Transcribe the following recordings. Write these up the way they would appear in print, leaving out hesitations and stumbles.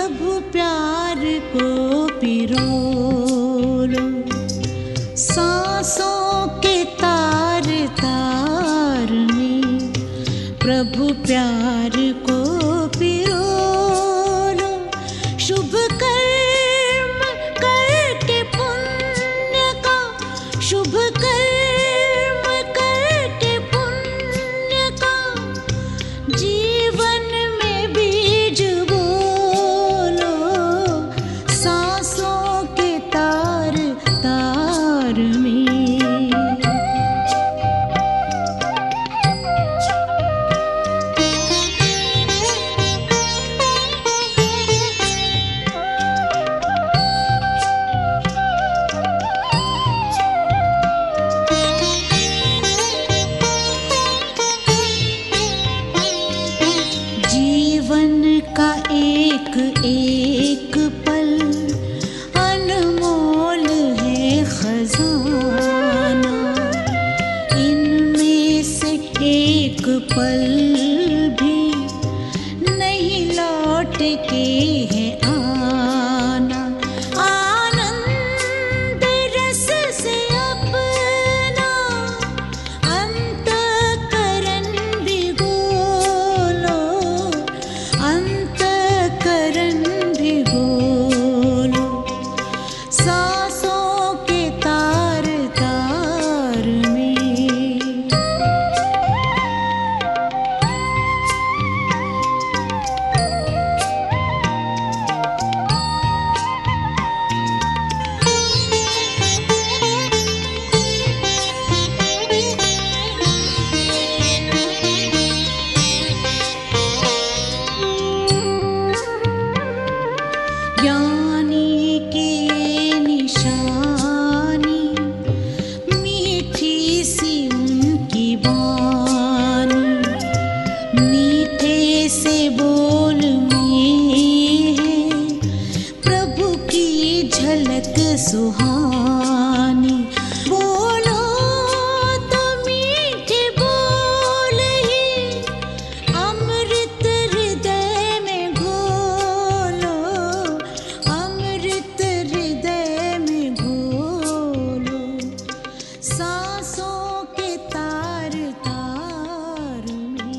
प्रभु प्यार को पिरो लो, सांसों के तार तार में प्रभु प्यार को पिरो लो। शुभ कर्म करके पुण्य का, शुभ कर्म करके पुण्य का जीवन में बीज बोलो, सांसों के तार तार में। जीवन का एक एक पल अनमोल है खजाना, इनमें से एक पल भी नहीं लौट के है आना। आनंद रस से अपना अंतःकरण भिगो लो, अंतःकरण भिगो लो, सांसों के तार तार में। ज्ञानी की निशानी मीठी सी उनकी वाणी, मीठे से बोल में है प्रभु की झलक सुहानी। बोलो तो मीठे बोल ही अमृत हृदय में घोलो, अमृत हृदय में घोलो, सांसों के तार तार में।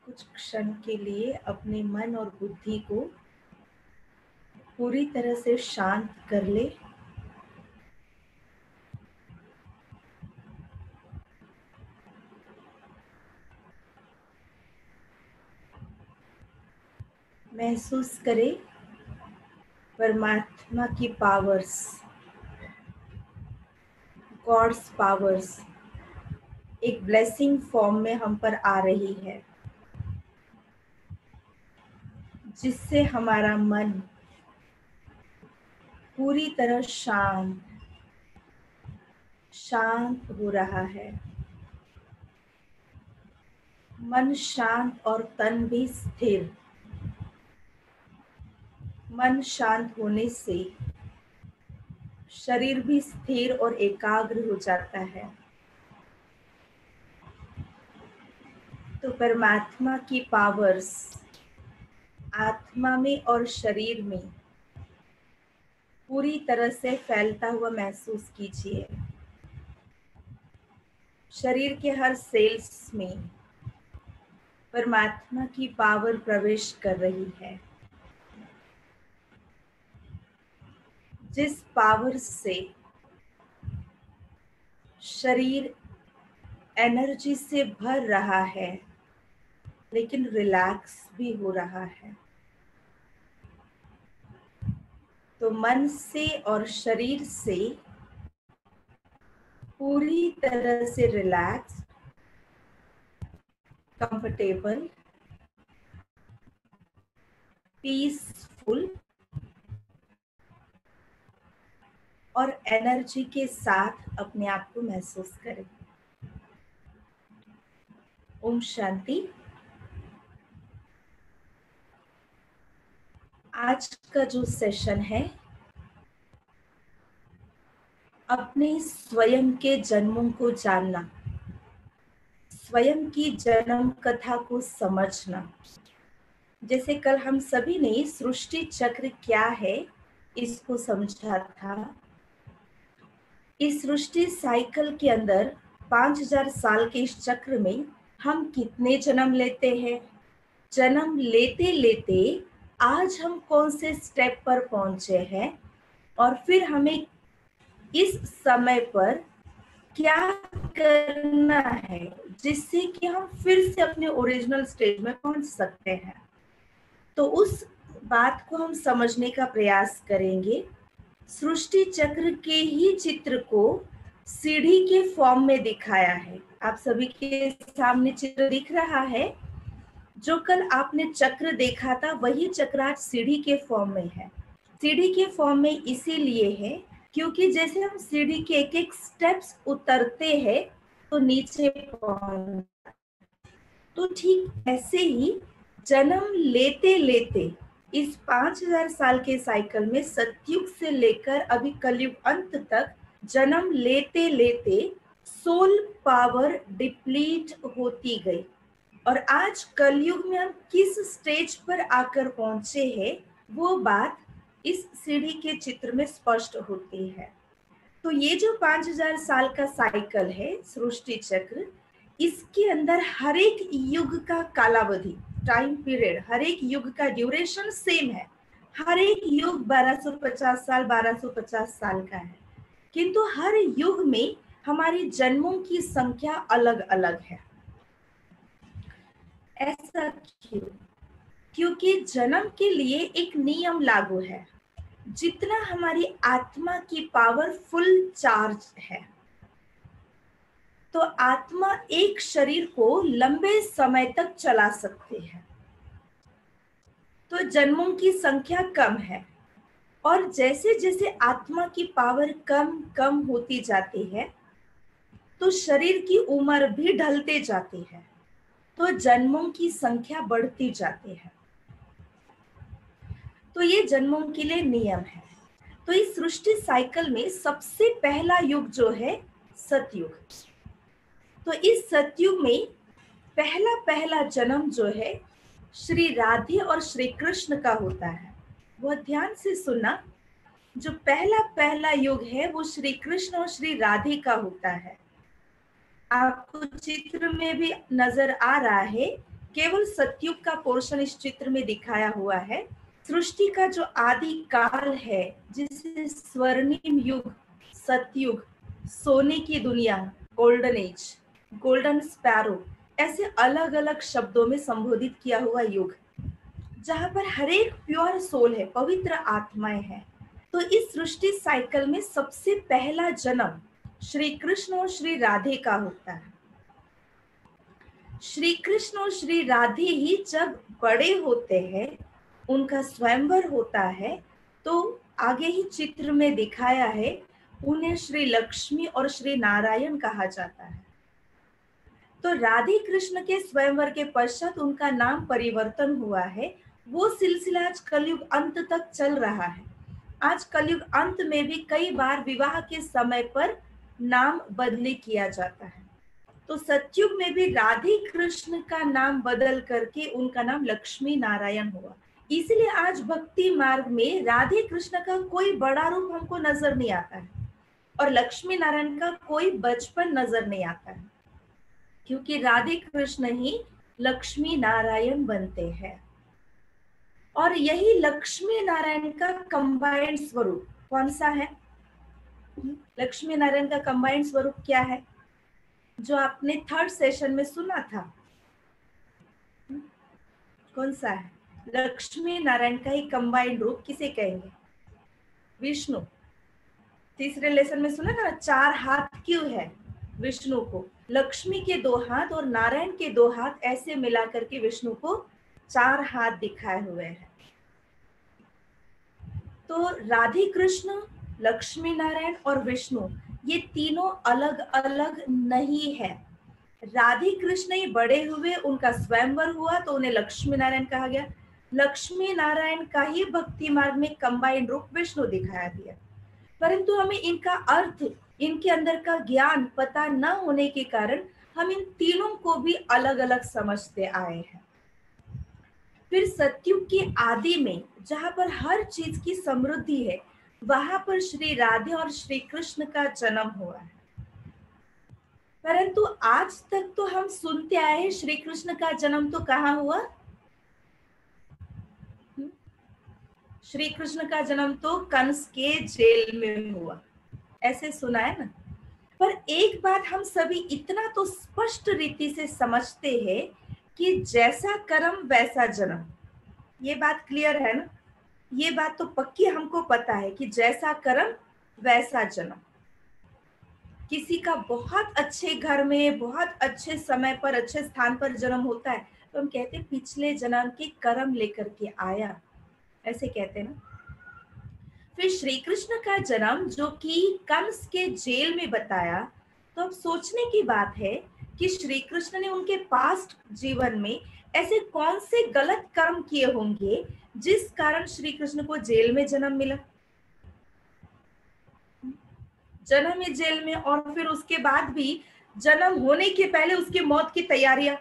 कुछ क्षण के लिए अपने मन और बुद्धि को पूरी तरह से शांत कर ले। महसूस करें परमात्मा की पावर्स, गॉड्स पावर्स एक ब्लेसिंग फॉर्म में हम पर आ रही है, जिससे हमारा मन पूरी तरह शांत शांत हो रहा है। मन शांत और तन भी स्थिर। मन शांत होने से शरीर भी स्थिर और एकाग्र हो जाता है। तो परमात्मा की पावर्स आत्मा में और शरीर में पूरी तरह से फैलता हुआ महसूस कीजिए। शरीर के हर सेल्स में परमात्मा की पावर प्रवेश कर रही है, जिस पावर से शरीर एनर्जी से भर रहा है, लेकिन रिलैक्स भी हो रहा है। तो मन से और शरीर से पूरी तरह से रिलैक्स, कंफर्टेबल, पीसफुल और एनर्जी के साथ अपने आप को महसूस करें। ओम शांति। आज का जो सेशन है अपने स्वयं के जन्मों को जानना, स्वयं की जन्म कथा को समझना। जैसे कल हम सभी ने सृष्टि चक्र क्या है इसको समझा था। इस सृष्टि साइकिल के अंदर 5000 साल के इस चक्र में हम कितने जन्म लेते हैं, जन्म लेते लेते आज हम कौन से स्टेप पर पहुंचे हैं और फिर हमें इस समय पर क्या करना है जिससे कि हम फिर से अपने ओरिजिनल स्टेज में पहुंच सकते हैं। तो उस बात को हम समझने का प्रयास करेंगे। सृष्टि चक्र के ही चित्र को सीढ़ी के फॉर्म में दिखाया है। आप सभी के सामने चित्र दिख रहा है। जो कल आपने चक्र देखा था वही चक्र आज सीढ़ी के फॉर्म में है। सीढ़ी के फॉर्म में इसीलिए है क्योंकि जैसे हम सीढ़ी के एक एक स्टेप्स उतरते हैं तो नीचे पहुंचते, तो ठीक ऐसे ही जन्म लेते लेते इस 5000 साल के साइकिल में सतयुग से लेकर अभी कलयुग अंत तक जन्म लेते लेते सोल पावर डिप्लीट होती गई और आज कलयुग में हम किस स्टेज पर आकर पहुंचे हैं वो बात इस सीढ़ी के चित्र में स्पष्ट होती है। तो ये जो 5000 साल का साइकिल है सृष्टि चक्र, इसके अंदर हर एक युग का कालावधि, टाइम पीरियड, हर एक युग का ड्यूरेशन सेम है। हर एक युग 1250 साल 1250 साल का है, किंतु हर युग में हमारी जन्मों की संख्या अलग अलग है। ऐसा क्यों? क्योंकि जन्म के लिए एक नियम लागू है। जितना हमारी आत्मा की पावर फुल चार्ज है तो आत्मा एक शरीर को लंबे समय तक चला सकती है। तो जन्मों की संख्या कम है और जैसे जैसे आत्मा की पावर कम कम होती जाती है तो शरीर की उम्र भी ढलते जाती है, तो जन्मों की संख्या बढ़ती जाती है। तो ये जन्मों के लिए नियम है। तो इस सृष्टि साइकिल में सबसे पहला युग जो है सतयुग। तो इस सतयुग में पहला पहला जन्म जो है श्री राधे और श्री कृष्ण का होता है। वो ध्यान से सुनना, जो पहला पहला युग है वो श्री कृष्ण और श्री राधे का होता है। आपको चित्र में भी नजर आ रहा है, केवल सतयुग का पोर्शन इस चित्र में दिखाया हुआ है। सृष्टि का जो आदि काल है जिसे स्वर्णिम युग, सतयुग, सोने की दुनिया, गोल्डन एज, गोल्डन स्पैरो, ऐसे अलग अलग शब्दों में संबोधित किया हुआ युग, जहां पर हर एक प्योर सोल है, पवित्र आत्माएं हैं। तो इस सृष्टि साइकिल में सबसे पहला जन्म श्री कृष्ण और श्री राधे का होता है। श्री कृष्ण और श्री राधे ही जब बड़े होते हैं, उनका स्वयंवर होता है, तो आगे ही चित्र में दिखाया है उन्हें श्री लक्ष्मी और श्री नारायण कहा जाता है। तो राधे कृष्ण के स्वयंवर के पश्चात उनका नाम परिवर्तन हुआ है। वो सिलसिला आज कलयुग अंत तक चल रहा है। आज कलयुग अंत में भी कई बार विवाह के समय पर नाम बदली किया जाता है। तो सतयुग में भी राधे कृष्ण का नाम बदल करके उनका नाम लक्ष्मी नारायण हुआ। इसलिए आज भक्ति मार्ग में राधे कृष्ण का कोई बड़ा रूप हमको नजर नहीं आता है और लक्ष्मी नारायण का कोई बचपन नजर नहीं आता है, क्योंकि राधे कृष्ण ही लक्ष्मी नारायण बनते हैं। और यही लक्ष्मी नारायण का कंबाइंड स्वरूप कौन सा है? लक्ष्मी नारायण का कंबाइंड स्वरूप क्या है जो आपने थर्ड सेशन में सुना था? कौन सा है? लक्ष्मी नारायण का ही कंबाइंड रूप किसे कहेंगे? विष्णु। तीसरे लेसन में सुना था ना, 4 हाथ क्यों है विष्णु को? लक्ष्मी के 2 हाथ और नारायण के 2 हाथ, ऐसे मिलाकर के विष्णु को 4 हाथ दिखाए हुए हैं। तो राधे कृष्ण, लक्ष्मी नारायण और विष्णु, ये तीनों अलग अलग नहीं है। राधे कृष्ण ही बड़े हुए, उनका स्वयंवर हुआ तो उन्हें लक्ष्मी नारायण कहा गया। लक्ष्मी नारायण का ही भक्ति मार्ग में कंबाइंड रूप विष्णु दिखाया गया, परंतु हमें इनका अर्थ, इनके अंदर का ज्ञान पता न होने के कारण हम इन तीनों को भी अलग अलग समझते आए हैं। फिर सतयुग की आदि में जहां पर हर चीज की समृद्धि है, वहां पर श्री राधे और श्री कृष्ण का जन्म हुआ है। परंतु आज तक तो हम सुनते आए हैं श्री कृष्ण का जन्म तो कहाँ हुआ? श्री कृष्ण का जन्म तो कंस के जेल में हुआ, ऐसे सुना है ना। पर एक बात हम सभी इतना तो स्पष्ट रीति से समझते हैं कि जैसा कर्म वैसा जन्म, ये बात क्लियर है ना। ये बात तो पक्की हमको पता है कि जैसा कर्म वैसा जन्म। किसी का बहुत अच्छे घर में बहुत अच्छे समय पर अच्छे स्थान पर जन्म होता है तो हम कहते हैं पिछले जन्म के कर्म लेकर के आया, ऐसे कहते हैं ना। फिर श्री कृष्ण का जन्म जो कि कंस के जेल में बताया, तो अब सोचने की बात है कि श्री कृष्ण ने उनके पास्ट जीवन में ऐसे कौन से गलत कर्म किए होंगे जिस कारण श्री कृष्ण को जेल में जन्म मिला। जन्म ही जेल में, और फिर उसके बाद भी जन्म होने के पहले उसकी मौत की तैयारियां,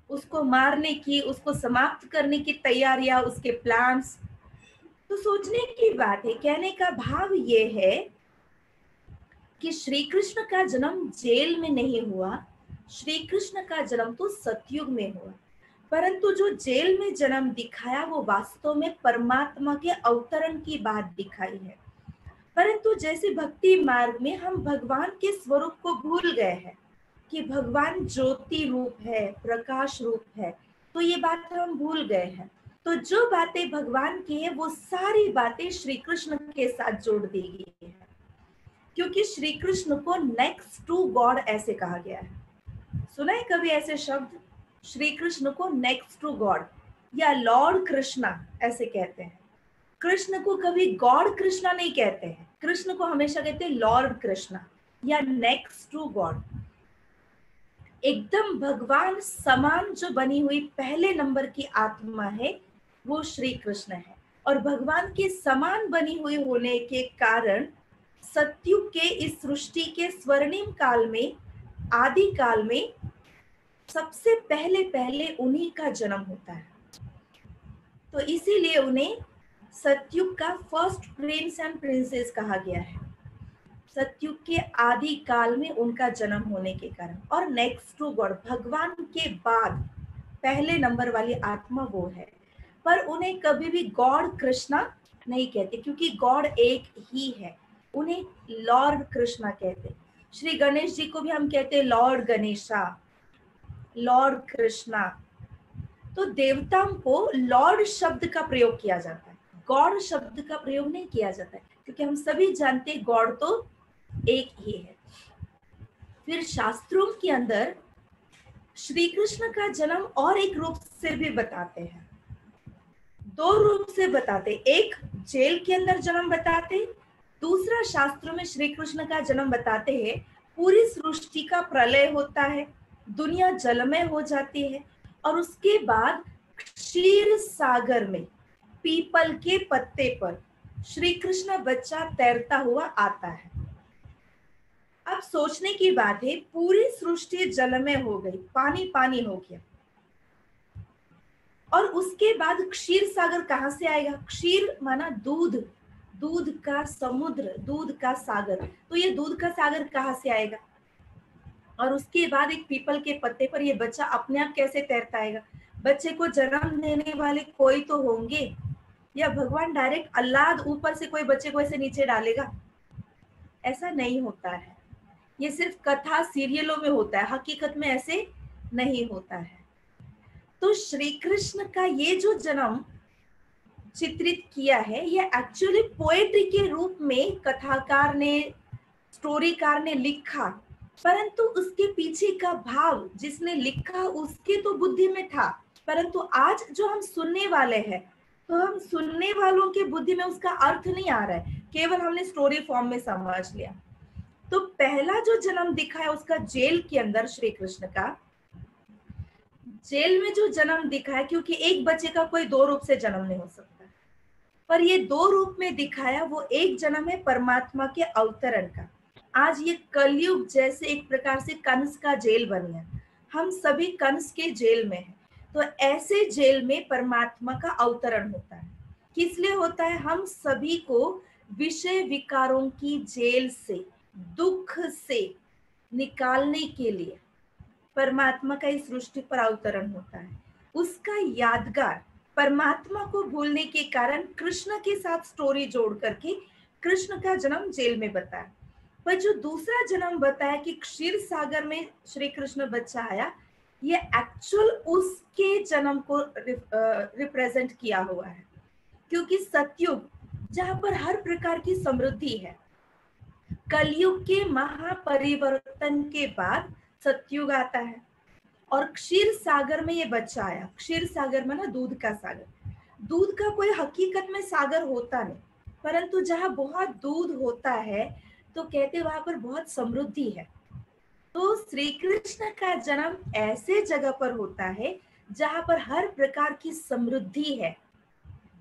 उसको मारने की, उसको समाप्त करने की तैयारियां, उसके प्लान्स। तो सोचने की बात है, कहने का भाव ये है कि श्री कृष्ण का जन्म जेल में नहीं हुआ, श्री कृष्ण का जन्म तो सतयुग में हुआ। परंतु जो जेल में जन्म दिखाया वो वास्तव में परमात्मा के अवतरण की बात दिखाई है। परंतु जैसे भक्ति मार्ग में हम भगवान के स्वरूप को भूल गए हैं कि भगवान ज्योति रूप है, प्रकाश रूप है, तो ये बात हम भूल गए हैं। तो जो बातें भगवान की है वो सारी बातें श्री कृष्ण के साथ जोड़ दी गई है, क्योंकि श्री कृष्ण को नेक्स्ट टू गॉड ऐसे कहा गया है। सुना है कभी ऐसे शब्द? श्री कृष्ण को नेक्स्ट टू गॉड या लॉर्ड कृष्णा ऐसे कहते हैं। कृष्ण को कभी गॉड कृष्णा नहीं कहते हैं, कृष्ण को हमेशा कहते हैं लॉर्ड कृष्णा या नेक्स्ट टू गॉड। एकदम भगवान समान जो बनी हुई पहले नंबर की आत्मा है वो श्री कृष्ण है, और भगवान के समान बनी हुई होने के कारण सतयुग के इस सृष्टि के स्वर्णिम काल में, आदि काल में सबसे पहले पहले उन्हीं का जन्म होता है। तो इसीलिए उन्हें सतयुग का फर्स्ट प्रिंस एंड प्रिंसेस कहा गया है, सतयुग के आदि काल में उनका जन्म होने के कारण। और नेक्स्ट टू गॉड, भगवान के बाद पहले नंबर वाली आत्मा वो है, पर उन्हें कभी भी गॉड कृष्णा नहीं कहते, क्योंकि गॉड एक ही है, उन्हें लॉर्ड कृष्णा कहते। श्री गणेश जी को भी हम कहते हैं लॉर्ड गणेशा, लॉर्ड कृष्णा। तो देवताओं को लॉर्ड शब्द का प्रयोग किया जाता है, गॉड शब्द का प्रयोग नहीं किया जाता है, क्योंकि हम सभी जानते हैं गॉड तो एक ही है। फिर शास्त्रों के अंदर श्री कृष्ण का जन्म और एक रूप से भी बताते हैं, दो रूप से बताते, एक जेल के अंदर जन्म बताते, दूसरा शास्त्रों में श्री कृष्ण का जन्म बताते हैं पूरी सृष्टि का प्रलय होता है, दुनिया जलमय हो जाती है, और उसके बाद क्षीर सागर में पीपल के पत्ते पर श्री कृष्ण बच्चा तैरता हुआ आता है। अब सोचने की बात है, पूरी सृष्टि जलमय हो गई, पानी पानी हो गया, और उसके बाद क्षीर सागर कहाँ से आएगा? क्षीर माना दूध, दूध का समुद्र, दूध का सागर, तो ये दूध का सागर कहाँ से आएगा? और उसके बाद एक पीपल के पत्ते पर ये बच्चा अपने आप कैसे तैरता आएगा? बच्चे को जन्म देने वाले कोई तो होंगे, या भगवान डायरेक्ट अल्लाह ऊपर से कोई बच्चे को ऐसे नीचे डालेगा? ऐसा नहीं होता है, ये सिर्फ कथा सीरियलों में होता है, हकीकत में ऐसे नहीं होता है। तो श्री कृष्ण का ये जो जन्म चित्रित किया है, ये एक्चुअली पोएट्री के रूप में कथाकार ने, स्टोरीकार ने लिखा, परंतु उसके पीछे का भाव जिसने लिखा उसके तो बुद्धि में था, परंतु आज जो हम सुनने वाले हैं तो हम सुनने वालों के बुद्धि में उसका अर्थ नहीं आ रहा है, केवल हमने स्टोरी फॉर्म में समझ लिया। तो पहला जो जन्म दिखा है उसका जेल के अंदर श्री कृष्ण का, जेल में जो जन्म दिखाया, क्योंकि एक बच्चे का कोई दो रूप से जन्म नहीं हो सकता, पर ये दो रूप में दिखाया, वो एक जन्म है परमात्मा के अवतरण का। आज ये कलयुग जैसे एक प्रकार से कंस का जेल बन गया, हम सभी कंस के जेल में हैं। तो ऐसे जेल में परमात्मा का अवतरण होता है। किस लिए होता है? हम सभी को विषय विकारों की जेल से, दुख से निकालने के लिए परमात्मा का इस सृष्टि पर अवतरण होता है। उसका यादगार, परमात्मा को भूलने के कारण कृष्ण के साथ स्टोरी जोड़ करके कृष्ण का जन्म जेल में बताया। पर जो दूसरा जन्म बताया कि क्षीर सागर में श्री कृष्ण बच्चा आया, ये एक्चुअल उसके जन्म को रिप्रेजेंट किया हुआ है। क्योंकि सतयुग जहां पर हर प्रकार की समृद्धि है, कलयुग के महापरिवर्तन के बाद सतयुग आता है और क्षीर सागर में ये बच्चा आया। क्षीर सागर में ना दूध का सागर, दूध का कोई हकीकत में सागर होता नहीं, परंतु जहाँ बहुत दूध होता है तो कहते वहां पर बहुत समृद्धि है। तो श्री कृष्ण का जन्म ऐसे जगह पर होता है जहां पर हर प्रकार की समृद्धि है,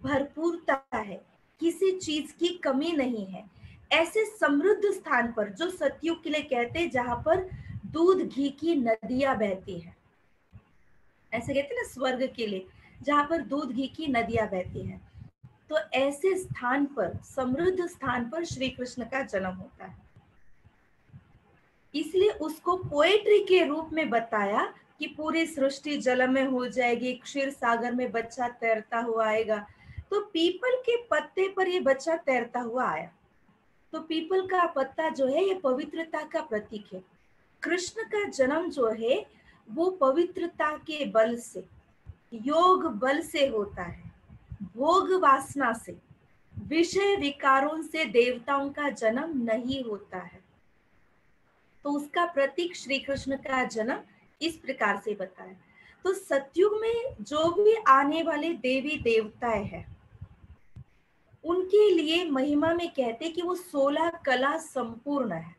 भरपूरता है, किसी चीज की कमी नहीं है। ऐसे समृद्ध स्थान पर, जो सतयुग के लिए कहते हैं, जहां पर दूध घी की नदियां बहती है, ऐसे कहते हैं ना स्वर्ग के लिए, जहां पर दूध घी की नदियां बहती है। तो ऐसे स्थान पर, समृद्ध स्थान पर श्री कृष्ण का जन्म होता है। इसलिए उसको पोएट्री के रूप में बताया कि पूरी सृष्टि जल में हो जाएगी, क्षीर सागर में बच्चा तैरता हुआ आएगा। तो पीपल के पत्ते पर ये बच्चा तैरता हुआ आया। तो पीपल का पत्ता जो है, ये पवित्रता का प्रतीक है। कृष्ण का जन्म जो है वो पवित्रता के बल से, योग बल से होता है, भोग वासना से, विषय विकारों से देवताओं का जन्म नहीं होता है। तो उसका प्रतीक श्री कृष्ण का जन्म इस प्रकार से बताया। तो सतयुग में जो भी आने वाले देवी देवताएं हैं, उनके लिए महिमा में कहते कि वो 16 कला संपूर्ण है।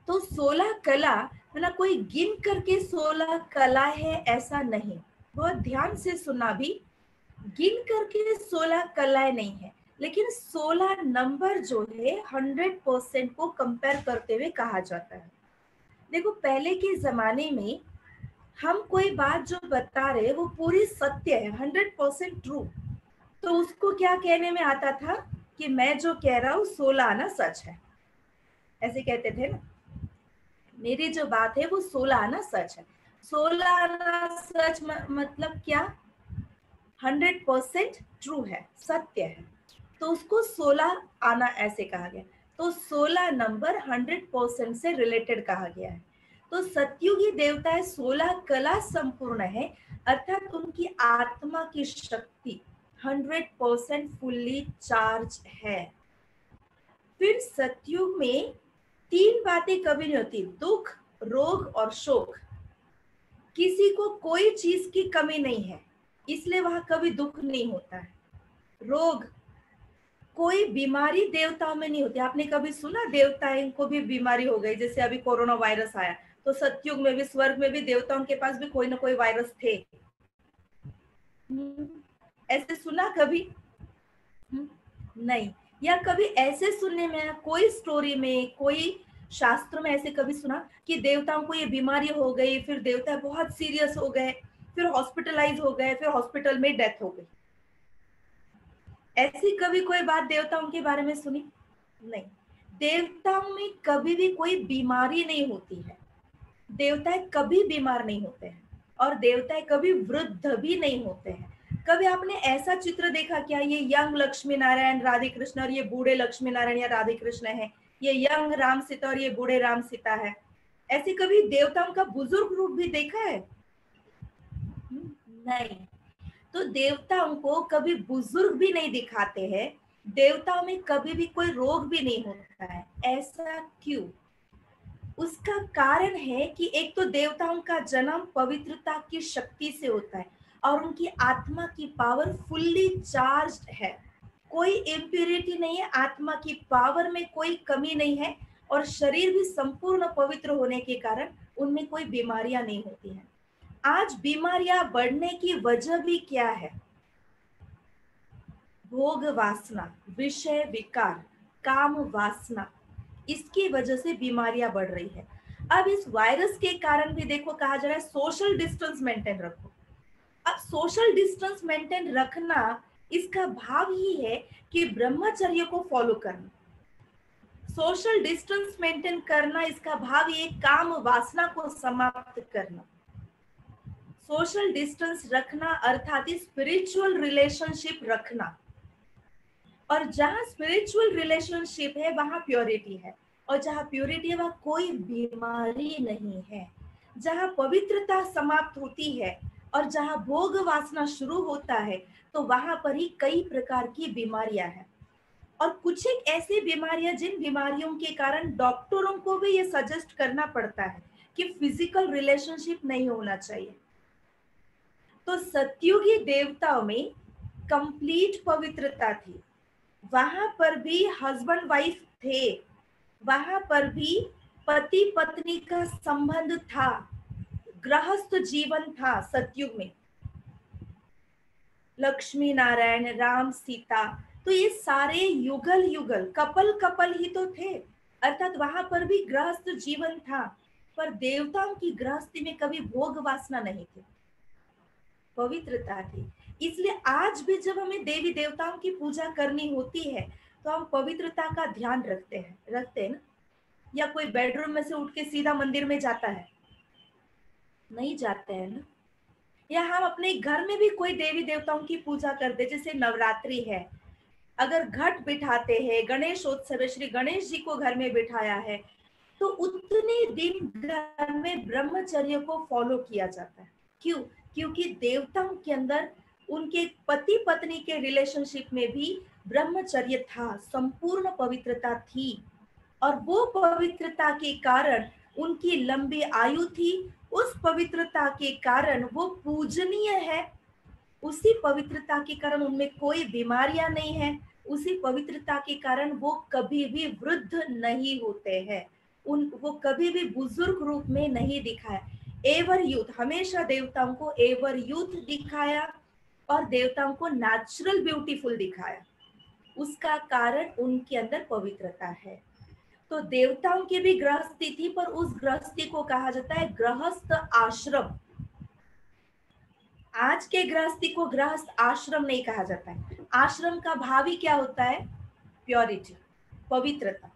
तो 16 कला मतलब कोई गिन करके 16 कला है ऐसा नहीं, बहुत ध्यान से सुना भी, गिन करके 16 कलाएं नहीं है, लेकिन 16 नंबर जो है 100% को कंपेयर करते हुए कहा जाता है। देखो पहले के जमाने में हम कोई बात जो बता रहे वो पूरी सत्य है, 100% ट्रू, तो उसको क्या कहने में आता था कि मैं जो कह रहा हूँ 16 आना सच है, ऐसे कहते थे ना, मेरी जो बात है वो 16 आना सच है। 16 आना सच मतलब क्या? 100% ट्रू है, सत्य है, तो उसको 16 आना ऐसे कहा गया। तो 16 नंबर 100% से रिलेटेड कहा गया है। तो सतयुगी देवताएं 16 कला संपूर्ण है, अर्थात उनकी आत्मा की शक्ति 100% फुल्ली चार्ज है। फिर सतयुग में तीन बातें कभी नहीं होती, दुख, रोग और शोक। किसी को कोई चीज की कमी नहीं है, इसलिए वहां कभी दुख नहीं होता है। रोग, कोई बीमारी देवताओं में नहीं होती। आपने कभी सुना देवताओं को भी बीमारी हो गई, जैसे अभी कोरोना वायरस आया, तो सतयुग में भी, स्वर्ग में भी देवताओं के पास भी कोई ना कोई वायरस थे। ऐसे सुना कभी? नहीं। या कभी ऐसे सुनने में, कोई स्टोरी में, कोई शास्त्र में ऐसे कभी सुना कि देवताओं को ये बीमारी हो गई, फिर देवता बहुत सीरियस हो गए, फिर हॉस्पिटलाइज हो गए, फिर हॉस्पिटल में डेथ हो गई? ऐसी कभी कोई बात देवताओं के बारे में सुनी? नहीं। देवताओं में कभी भी कोई बीमारी नहीं होती है, देवताएं कभी बीमार नहीं होते हैं, और देवताएं कभी वृद्ध भी नहीं होते हैं। कभी आपने ऐसा चित्र देखा क्या, ये यंग लक्ष्मी नारायण राधे कृष्ण और ये बूढ़े लक्ष्मी नारायण या राधे कृष्ण है, ये यंग राम सीता और ये बूढ़े राम सीता है? ऐसे कभी देवताओं का बुजुर्ग रूप भी देखा है? नहीं। तो देवताओं को कभी बुजुर्ग भी नहीं दिखाते हैं, देवताओं में कभी भी कोई रोग भी नहीं होता है। ऐसा क्यों? उसका कारण है कि एक तो देवताओं का जन्म पवित्रता की शक्ति से होता है और उनकी आत्मा की पावर फुल्ली चार्ज्ड है, कोई इम्प्योरिटी नहीं है, आत्मा की पावर में कोई कमी नहीं है, और शरीर भी संपूर्ण पवित्र होने के कारण उनमें कोई बीमारियां नहीं होती हैं। आज बीमारियां बढ़ने की वजह भी क्या है? भोग वासना, विषय विकार, काम वासना, इसकी वजह से बीमारियां बढ़ रही है। अब इस वायरस के कारण भी देखो कहा जा रहा है सोशल डिस्टेंस मेंटेन रखो। अब सोशल डिस्टेंस मेंटेन रखना, इसका भाव ही है कि ब्रह्मचर्य को फॉलो करना। सोशल डिस्टेंस मेंटेन करना, इसका भाव ये काम वासना को समाप्त करना। सोशल डिस्टेंस रखना अर्थात स्पिरिचुअल रिलेशनशिप रखना, और जहां स्पिरिचुअल रिलेशनशिप है वहां प्योरिटी है, और जहां प्योरिटी है वहां कोई बीमारी नहीं है। जहां पवित्रता समाप्त होती है और जहां भोग वासना शुरू होता है, तो वहां पर ही कई प्रकार की बीमारियां हैं। और कुछ एक ऐसी बीमारियां जिन बीमारियों के कारण डॉक्टरों को भी ये सजेस्ट करना पड़ता है कि फिजिकल रिलेशनशिप नहीं होना चाहिए। तो सतयुगी देवताओं में कंप्लीट पवित्रता थी, वहां पर भी हस्बैंड वाइफ थे, वहां पर भी पति पत्नी का संबंध था, गृहस्थ जीवन था सतयुग में। लक्ष्मी नारायण, राम सीता, तो ये सारे युगल युगल कपल कपल ही तो थे, अर्थात वहां पर भी गृहस्थ जीवन था। पर देवताओं की गृहस्थी में कभी भोग वासना नहीं थी, पवित्रता थी। इसलिए आज भी जब हमें देवी देवताओं की पूजा करनी होती है तो हम पवित्रता का ध्यान रखते हैं ना। या कोई बेडरूम में से उठ के सीधा मंदिर में जाता है? नहीं जाते हैं ना। या हम अपने घर में भी कोई देवी देवताओं की पूजा करते, जैसे नवरात्रि है, अगर घट बिठाते हैं, गणेशोत्सव है, श्री गणेश जी को घर में बिठाया है, तो उतने दिन घर में ब्रह्मचर्य को फॉलो किया जाता है। क्यों? क्योंकि देवताओं के अंदर उनके पति पत्नी के रिलेशनशिप में भी ब्रह्मचर्य था, संपूर्ण पवित्रता थी, और वो पवित्रता के कारण उनकी लंबी आयु थी। उस पवित्रता के कारण वो पूजनीय है, उसी पवित्रता के कारण उनमें कोई बीमारियां नहीं है, उसी पवित्रता के कारण वो कभी भी वृद्ध नहीं होते हैं, वो कभी भी बुजुर्ग रूप में नहीं दिखाया। एवर यूथ, हमेशा देवताओं को एवर यूथ दिखाया और देवताओं को नेचुरल ब्यूटीफुल दिखाया। उसका कारण उनके अंदर पवित्रता है। तो देवताओं की भी गृहस्थी थी, पर उस गृहस्थी को कहा जाता है गृहस्थ आश्रम। आज के गृहस्थी को गृहस्थ आश्रम नहीं कहा जाता है। आश्रम का भाव ही क्या होता है? प्योरिटी, पवित्रता।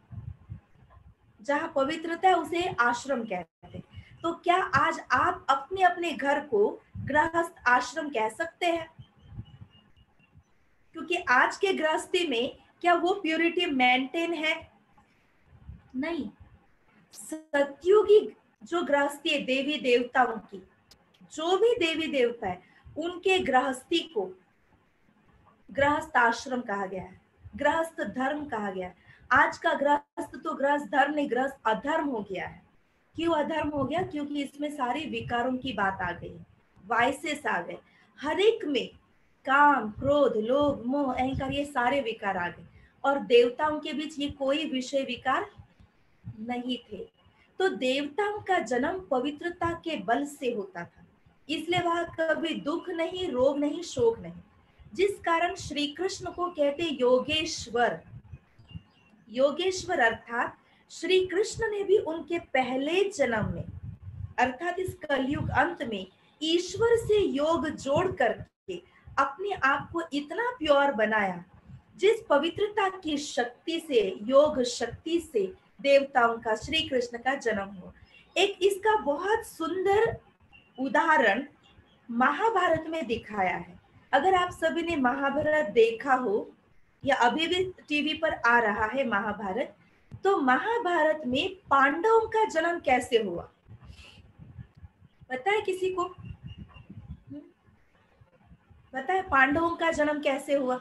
जहां पवित्रता है उसे आश्रम कहते हैं। तो क्या आज आप अपने अपने घर को गृहस्थ आश्रम कह सकते हैं? क्योंकि आज के गृहस्थी में क्या वो प्योरिटी मेंटेन है? नहीं। सतयुगी जो गृहस्थी है देवी देवताओं की, जो भी देवी देवता है उनके गृहस्थी को गृहस्थ आश्रम कहा गया है, गृहस्थ धर्म कहा गया है। आज का गृहस्थ तो गृहस्थ धर्म नहीं, गृहस्थ अधर्म हो गया है। क्यों अधर्म हो गया? क्योंकि इसमें सारी विकारों की बात आ गई, वाइसेस आ गए, हर एक में काम, क्रोध, लोभ, मोह, अहंकार, ये सारे विकार आ गए, और देवताओं के बीच ये कोई विषय विकार नहीं थे। तो देवताओं का जन्म पवित्रता के बल से होता था, इसलिए वह कभी दुख नहीं, रोग नहीं, शोक नहीं, जिस कारण श्री कृष्ण को कहते योगेश्वर। योगेश्वर अर्थात श्री कृष्ण ने भी उनके पहले जन्म में, अर्थात इस कलयुग अंत में, ईश्वर से योग जोड़ करके अपने आप को इतना प्योर बनाया, जिस पवित्रता की शक्ति से, योग शक्ति से देवताओं का, श्री कृष्ण का जन्म हुआ। एक इसका बहुत सुंदर उदाहरण महाभारत में दिखाया है। अगर आप सभी ने महाभारत देखा हो या अभी भी टीवी पर आ रहा है महाभारत, तो महाभारत में पांडवों का जन्म कैसे हुआ पता है किसी को? पता है पांडवों का जन्म कैसे हुआ?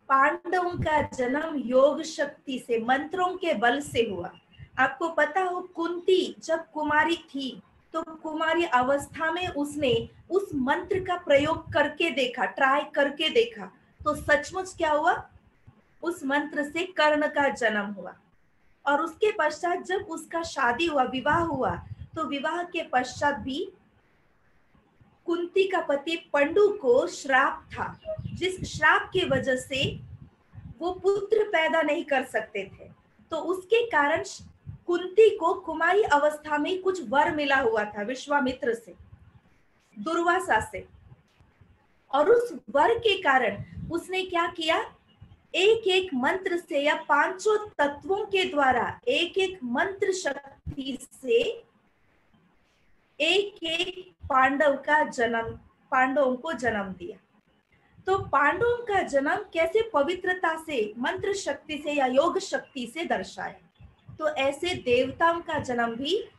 पांडवों का जन्म योग शक्ति से, मंत्रों के बल से हुआ। आपको पता हो कुंती जब कुमारी थी तो कुमारी अवस्था में उसने उस मंत्र का प्रयोग करके देखा, ट्राई करके देखा, तो सचमुच क्या हुआ? उस मंत्र से कर्ण का जन्म हुआ। और उसके पश्चात जब उसका शादी हुआ, विवाह हुआ, तो विवाह के पश्चात भी कुंती का पति पंडु को श्राप था, जिस श्राप की वजह से वो पुत्र पैदा नहीं कर सकते थे। तो उसके कारण कुंती को कुमारी अवस्था में कुछ वर मिला हुआ था विश्वामित्र से, दुर्वासा से, और उस वर के कारण उसने क्या किया, एक एक मंत्र से या पांचों तत्वों के द्वारा एक एक मंत्र शक्ति से एक एक पांडवों को जन्म दिया। तो पांडवों का जन्म कैसे पवित्रता से, मंत्र शक्ति से या योग शक्ति से दर्शाया। तो ऐसे देवताओं का जन्म भी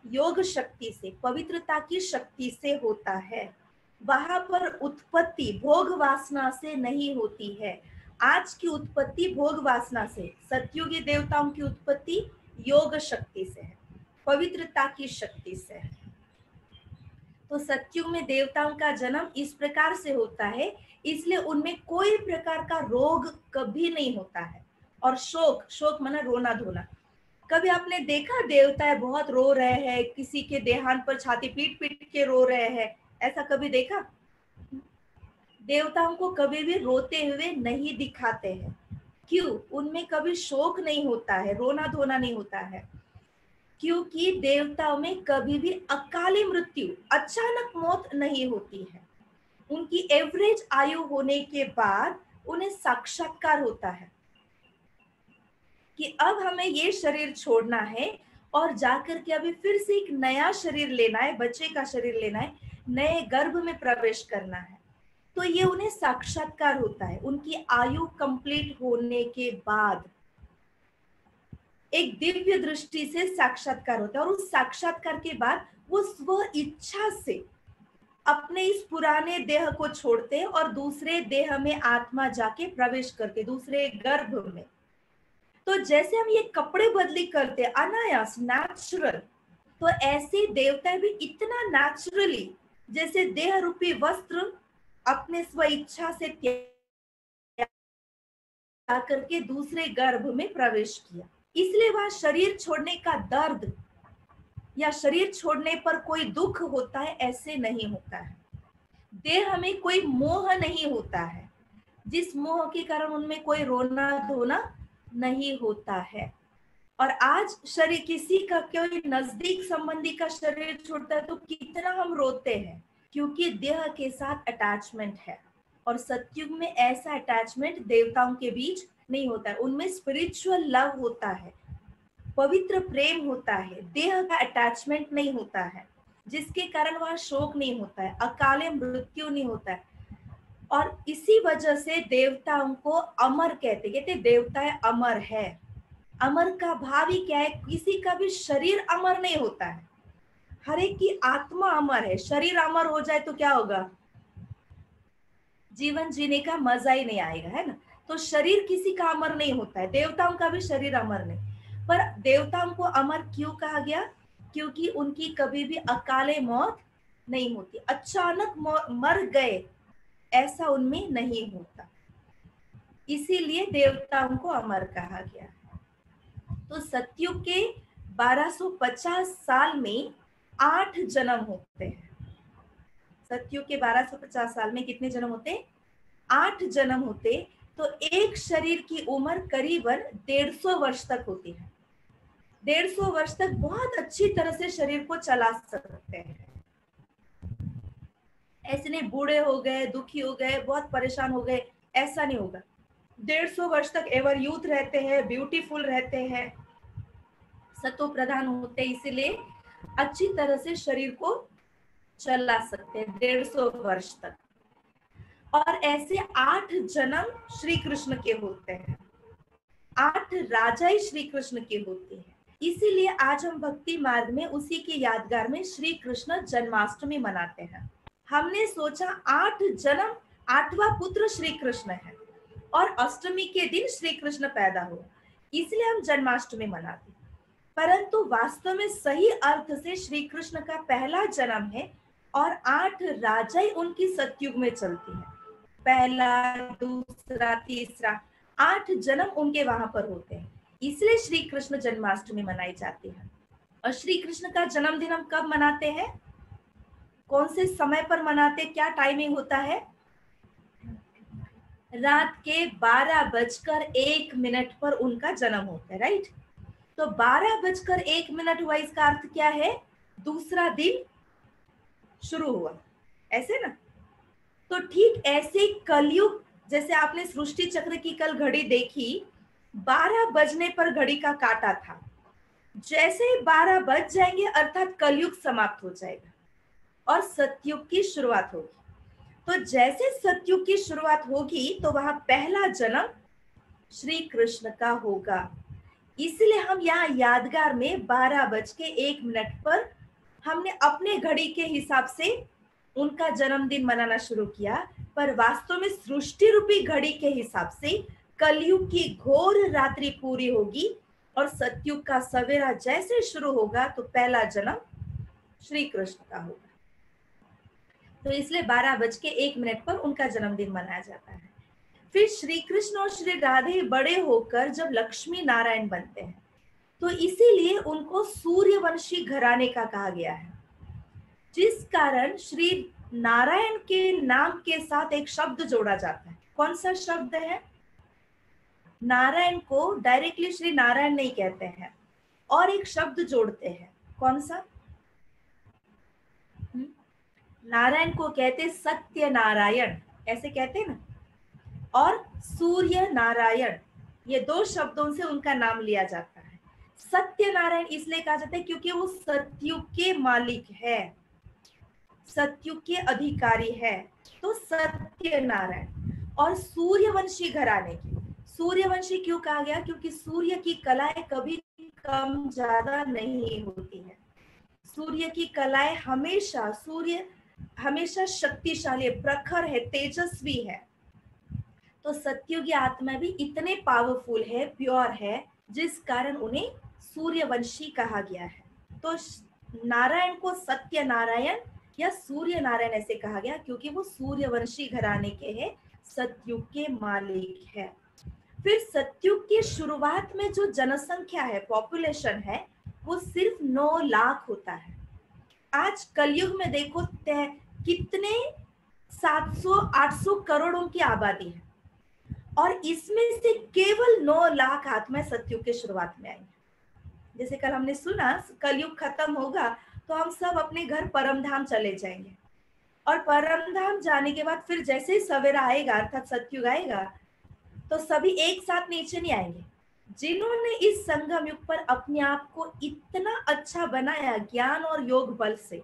योग शक्ति से, पवित्रता की शक्ति से होता है। वहां पर उत्पत्ति भोग वासना से नहीं होती है। आज की उत्पत्ति भोग वासना से, सतयुगी देवताओं की उत्पत्ति योग शक्ति से है, पवित्रता की शक्ति से है। तो सतयुग में देवताओं का जन्म इस प्रकार से होता है, इसलिए उनमें कोई प्रकार का रोग कभी नहीं होता है। और शोक माना रोना धोना। कभी आपने देखा देवता बहुत रो रहे हैं, किसी के देहांत पर छाती पीट पीट के रो रहे हैं, ऐसा कभी देखा? देवताओं को कभी भी रोते हुए नहीं दिखाते हैं। क्यों? उनमें कभी शोक नहीं होता है, रोना धोना नहीं होता है, क्योंकि देवताओं में कभी भी अकाली मृत्यु, अचानक मौत नहीं होती है। उनकी एवरेज आयु होने के बाद उन्हें साक्षात्कार होता है कि अब हमें ये शरीर छोड़ना है और जाकर के अभी फिर से एक नया शरीर लेना है, बच्चे का शरीर लेना है, नए गर्भ में प्रवेश करना है। तो ये उन्हें साक्षात्कार होता है। उनकी आयु कंप्लीट होने के बाद एक दिव्य दृष्टि से साक्षात्कार होता है, और उस साक्षात्कार के बाद वो स्व इच्छा से अपने इस पुराने देह को छोड़ते हैं और दूसरे देह में आत्मा जाके प्रवेश करते, दूसरे गर्भ में। तो जैसे हम ये कपड़े बदली करते अनायास, नेचुरल, तो ऐसे देवता भी इतना नेचुरली जैसे देह रूपी वस्त्र अपने स्व इच्छा से त्याग करके दूसरे गर्भ में प्रवेश किया। इसलिए वह शरीर छोड़ने का दर्द या शरीर छोड़ने पर कोई दुख होता है, ऐसे नहीं होता है। देह में कोई मोह नहीं होता है, जिस मोह के कारण उनमें कोई रोना धोना नहीं होता है। और आज शरीर किसी का, कोई नजदीक संबंधी का शरीर छूटता है तो कितना हम रोते हैं, क्योंकि देह के साथ अटैचमेंट है। और सतयुग में ऐसा अटैचमेंट देवताओं के बीच नहीं होता है। उनमें स्पिरिचुअल लव होता है, पवित्र प्रेम होता है, देह का अटैचमेंट नहीं होता है, जिसके कारण वहां शोक नहीं होता है, अकाले मृत्यु नहीं होता है। और इसी वजह से देवताओं को अमर कहते देवता अमर है। अमर का भाव ही क्या है? किसी का भी शरीर अमर नहीं होता है, हर एक की आत्मा अमर है। शरीर अमर हो जाए तो क्या होगा? जीवन जीने का मजा ही नहीं आएगा, है ना। तो शरीर किसी का अमर नहीं होता है, देवताओं का भी शरीर अमर नहीं। पर देवताओं को अमर क्यों कहा गया? क्योंकि उनकी कभी भी अकाले मौत नहीं होती, अचानक मर गए ऐसा उनमें नहीं होता, इसीलिए देवताओं को अमर कहा गया। तो सतयुग के 1250 साल में 8 जन्म होते हैं। सतयुग के 1250 साल में कितने जन्म होते? 8 जन्म होते। तो एक शरीर की उम्र करीबन 150 वर्ष तक होती है। 150 वर्ष तक बहुत अच्छी तरह से शरीर को चला सकते हैं। ऐसे नहीं बूढ़े हो गए, दुखी हो गए, बहुत परेशान हो गए, ऐसा नहीं होगा। 150 वर्ष तक एवर यूथ रहते हैं, ब्यूटीफुल रहते हैं, सतो प्रधान होते हैं, इसीलिए अच्छी तरह से शरीर को चला सकते हैं 150 वर्ष तक। और ऐसे 8 जन्म श्री कृष्ण के होते हैं, 8 राजाई श्री कृष्ण के होते हैं। इसीलिए आज हम भक्ति मार्ग में उसी के यादगार में श्री कृष्ण जन्माष्टमी मनाते हैं। हमने सोचा 8 जन्म, 8वां पुत्र श्री कृष्ण है और अष्टमी के दिन श्री कृष्ण पैदा हो, इसलिए हम जन्माष्टमी मनाते। परंतु वास्तव में सही अर्थ से श्री कृष्ण का पहला जन्म है और 8 राजाई उनकी सतयुग में चलती है। पहला, दूसरा, तीसरा, 8 जन्म उनके वहां पर होते हैं, इसलिए श्री कृष्ण जन्माष्टमी मनाई जाती है। और श्री कृष्ण का जन्मदिन हम कब मनाते हैं, कौन से समय पर मनाते, क्या टाइमिंग होता है, रात के 12:01 पर उनका जन्म होता है, राइट। तो 12:01 हुआ, इसका अर्थ क्या है, दूसरा दिन शुरू हुआ, ऐसे ना। तो ठीक ऐसे कलयुग, जैसे आपने सृष्टि चक्र की कल घड़ी देखी, 12 बजने पर घड़ी का काटा था, जैसे ही 12 बज जाएंगे अर्थात कलयुग समाप्त हो जाएगा और सतयुग की शुरुआत होगी। तो जैसे सतयुग की शुरुआत होगी तो वहां पहला जन्म श्री कृष्ण का होगा। इसलिए हम यहाँ यादगार में 12:01 पर हमने अपने घड़ी के हिसाब से उनका जन्मदिन मनाना शुरू किया, पर वास्तव में सृष्टि रूपी घड़ी के हिसाब से कलयुग की घोर रात्रि पूरी होगी और सतयुग का सवेरा जैसे शुरू होगा तो पहला जन्म श्री कृष्ण का होगा। तो इसलिए 12:01 पर उनका जन्मदिन मनाया जाता है। फिर श्री कृष्ण और श्री राधे बड़े होकर जब लक्ष्मी नारायण बनते हैं तो इसीलिए उनको सूर्यवंशी घराने का कहा गया है, जिस कारण श्री नारायण के नाम के साथ एक शब्द जोड़ा जाता है। कौन सा शब्द है, नारायण को डायरेक्टली श्री नारायण नहीं कहते हैं और एक शब्द जोड़ते हैं, कौन सा, नारायण को कहते सत्य नारायण, ऐसे कहते हैं ना, और सूर्य नारायण, ये दो शब्दों से उनका नाम लिया जाता है। सत्य नारायण इसलिए कहा जाता है क्योंकि वो सतयुग के मालिक है, सतयुग के अधिकारी है, तो सत्य नारायण। और सूर्यवंशी घराने की, सूर्यवंशी क्यों कहा गया, क्योंकि सूर्य की कलाएं कभी कम ज्यादा नहीं होती है, सूर्य की कलाएं हमेशा, सूर्य हमेशा शक्तिशाली, प्रखर है, तेजस्वी है। तो सत्युगी आत्मा भी इतने पावरफुल है, प्योर है, जिस कारण उन्हें सूर्यवंशी कहा गया है। तो नारायण को सत्य नारायण या सूर्य नारायण ऐसे कहा गया क्योंकि वो सूर्यवंशी घराने के हैं, सतयुग के मालिक है। फिर सतयुग की शुरुआत में जो जनसंख्या है, पॉपुलेशन है, वो सिर्फ 9 लाख होता है। आज कलयुग में देखो कितने 700-800 करोड़ों की आबादी है और इसमें से केवल 9 लाख आत्माएं सतयुग के शुरुआत में आई। जैसे कल हमने सुना कलयुग खत्म होगा तो हम सब अपने घर परमधाम चले जाएंगे और परमधाम जाने के बाद फिर जैसे ही सवेरा आएगा अर्थात सतयुग आएगा तो सभी एक साथ नीचे नहीं आएंगे। जिन्होंने इस संगम युग पर अपने आप को इतना अच्छा बनाया ज्ञान और योग बल से,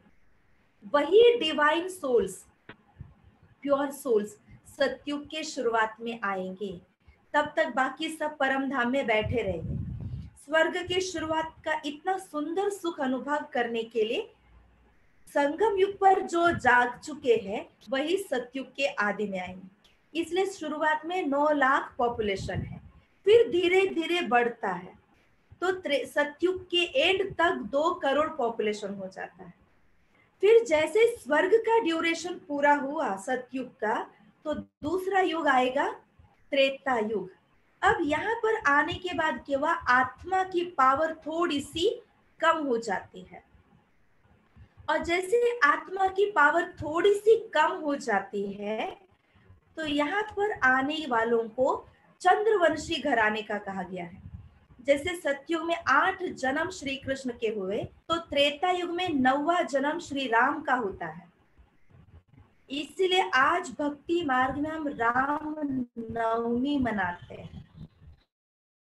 वही डिवाइन सोल्स, प्योर सोल्स सतयुग के शुरुआत में आएंगे। तब तक बाकी सब परम धाम में बैठे रहेंगे। स्वर्ग के शुरुआत का इतना सुंदर सुख अनुभव करने के लिए संगम युग पर जो जाग चुके हैं वही सतयुग के आदि में आएंगे। इसलिए शुरुआत में 9 लाख पॉपुलेशन है, फिर धीरे धीरे बढ़ता है तो सतयुग के एंड तक 2 करोड़ पॉपुलेशन हो जाता है। फिर जैसे स्वर्ग का ड्यूरेशन पूरा हुआ सतयुग का तो दूसरा युग आएगा त्रेता युग। अब यहाँ पर आने के बाद क्या हुआ, आत्मा की पावर थोड़ी सी कम हो जाती है और जैसे आत्मा की पावर थोड़ी सी कम हो जाती है तो यहाँ पर आने वालों को चंद्रवंशी घराने का कहा गया है। जैसे सतयुग में 8 जन्म श्री कृष्ण के हुए तो त्रेता युग में 9वां जन्म श्री राम का होता है। इसलिए आज भक्ति मार्ग में हम राम नवमी मनाते हैं।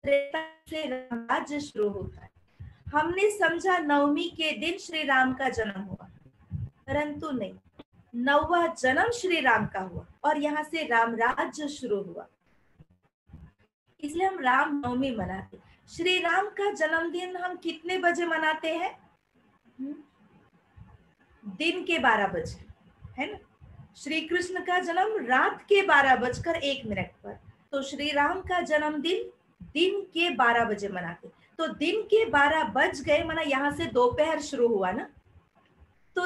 त्रेता से राम राज्य शुरू होता है। हमने समझा नवमी के दिन श्री राम का जन्म हुआ, परंतु नहीं, 9वां जन्म श्री राम का हुआ और यहाँ से राम राज्य शुरू हुआ, इसलिए हम राम नवमी मनाते। श्री राम का जन्मदिन हम कितने बजे मनाते हैं, दिन के 12 बजे, है ना। श्री कृष्ण का जन्म रात के 12:01 पर, तो श्री राम का जन्मदिन दिन के 12 बजे मनाते। तो दिन के 12 बज गए माना यहाँ से दोपहर शुरू हुआ ना, तो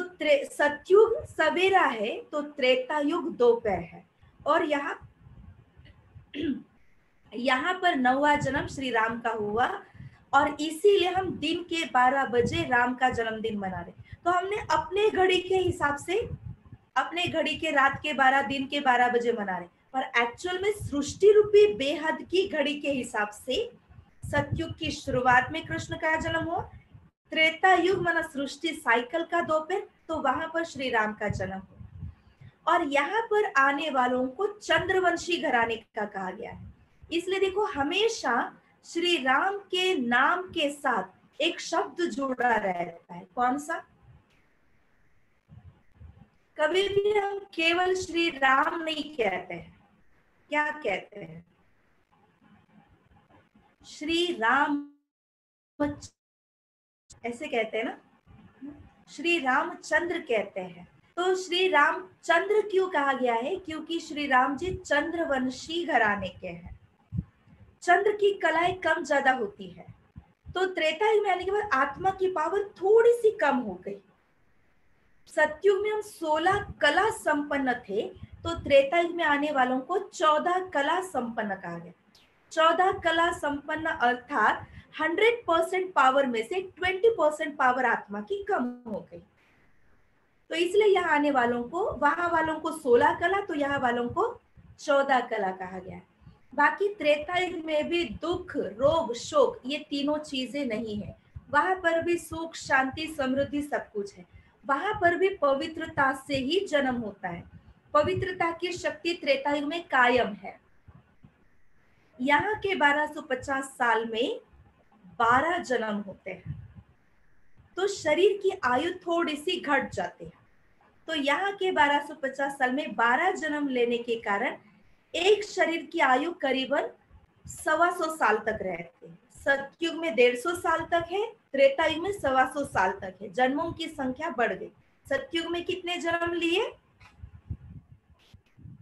सतयुग सवेरा है तो त्रेता युग दोपहर है और यहाँ पर 9वां जन्म श्री राम का हुआ और इसीलिए हम दिन के 12 बजे राम का जन्मदिन मना रहे। तो हमने अपने घड़ी के हिसाब से, अपने घड़ी के रात के 12, दिन के 12 बजे मना रहे, पर एक्चुअल में सृष्टि रूपी बेहद की घड़ी के हिसाब से सतयुग की शुरुआत में कृष्ण का जन्म हुआ, त्रेता युग माना सृष्टि साइकिल का दोपहर, तो वहां पर श्री राम का जन्म हुआ। और यहाँ पर आने वालों को चंद्रवंशी घराने का कहा गया है। इसलिए देखो, हमेशा श्री राम के नाम के साथ एक शब्द जुड़ा रहता है। कौन सा? कभी भी हम केवल श्री राम नहीं कहते हैं, क्या कहते हैं? श्री राम, ऐसे कहते हैं ना, श्री रामचंद्र कहते हैं। तो श्री रामचंद्र क्यों कहा गया है? क्योंकि श्री राम जी चंद्रवंशी घराने के हैं। चंद्र की कलाएं कम ज्यादा होती है, तो त्रेता युग में आने के बाद आत्मा की पावर थोड़ी सी कम हो गई। सतयुग में हम 16 कला संपन्न थे, तो त्रेता युग में आने वालों को 14 कला संपन्न कहा गया। 14 कला संपन्न अर्थात 100% पावर में से 20% पावर आत्मा की कम हो गई। तो इसलिए यहाँ आने वालों को, वहां वालों को 16 कला, तो यहाँ वालों को 14 कला कहा गया है। बाकी त्रेता युग में भी दुख, रोग, शोक, ये तीनों चीजें नहीं है। वहां पर भी सुख, शांति, समृद्धि सब कुछ है। वहां पर भी पवित्रता से ही जन्म होता है। पवित्रता की शक्ति त्रेता युग में कायम है। यहाँ के 1250 साल में 12 जन्म होते हैं, तो शरीर की आयु थोड़ी सी घट जाती है। तो यहाँ के 1250 साल में 12 जन्म लेने के कारण एक शरीर की आयु करीबन 125 साल तक रहती है। सतयुग में 150 साल तक है, त्रेता युग में 125 साल तक है। जन्मों की संख्या बढ़ गई। सतयुग में कितने जन्म लिए?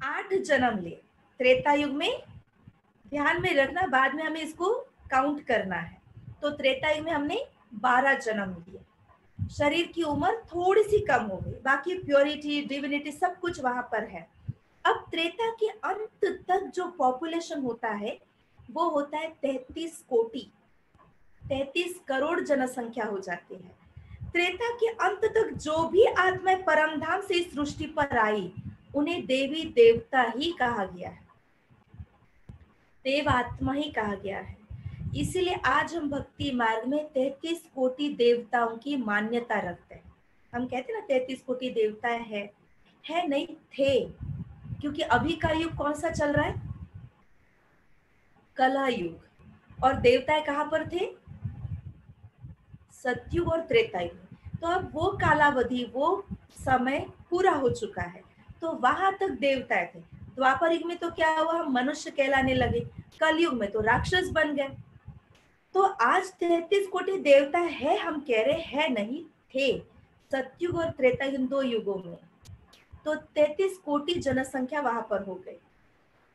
8 जन्म लिए। त्रेता युग में, ध्यान में रखना, बाद में हमें इसको काउंट करना है। तो त्रेता युग में हमने 12 जन्म लिए। शरीर की उम्र थोड़ी सी कम हो गई, बाकी प्योरिटी, डिविनिटी सब कुछ वहां पर है। अब त्रेता के अंत तक जो पॉपुलेशन होता है वो होता है 33 कोटि, 33 करोड़ जनसंख्या हो जाती है। त्रेता के अंत तक जो भी आत्माएं परमधाम से इस सृष्टि पर आई, उन्हें देवी देवता ही कहा गया है, देव आत्मा ही कहा गया है। इसीलिए आज हम भक्ति मार्ग में 33 कोटि देवताओं की मान्यता रखते हैं। हम कहते हैं ना 33 कोटि देवता है नहीं, थे। क्योंकि अभी का युग कौन सा चल रहा है? कला युग। और देवताएं कहाँ पर थे? सतयुग और त्रेता युग। तो अब वो कालावधि, वो समय पूरा हो चुका है, तो वहां तक देवताएं थे। द्वापर युग में तो क्या हुआ? हम मनुष्य कहलाने लगे। कलयुग में तो राक्षस बन गए। तो आज 33 कोटि देवता है, हम कह रहे हैं नहीं, थे। सतयुग और त्रेता युग, 2 युगों में तो 33 कोटि जनसंख्या वहां पर हो गई।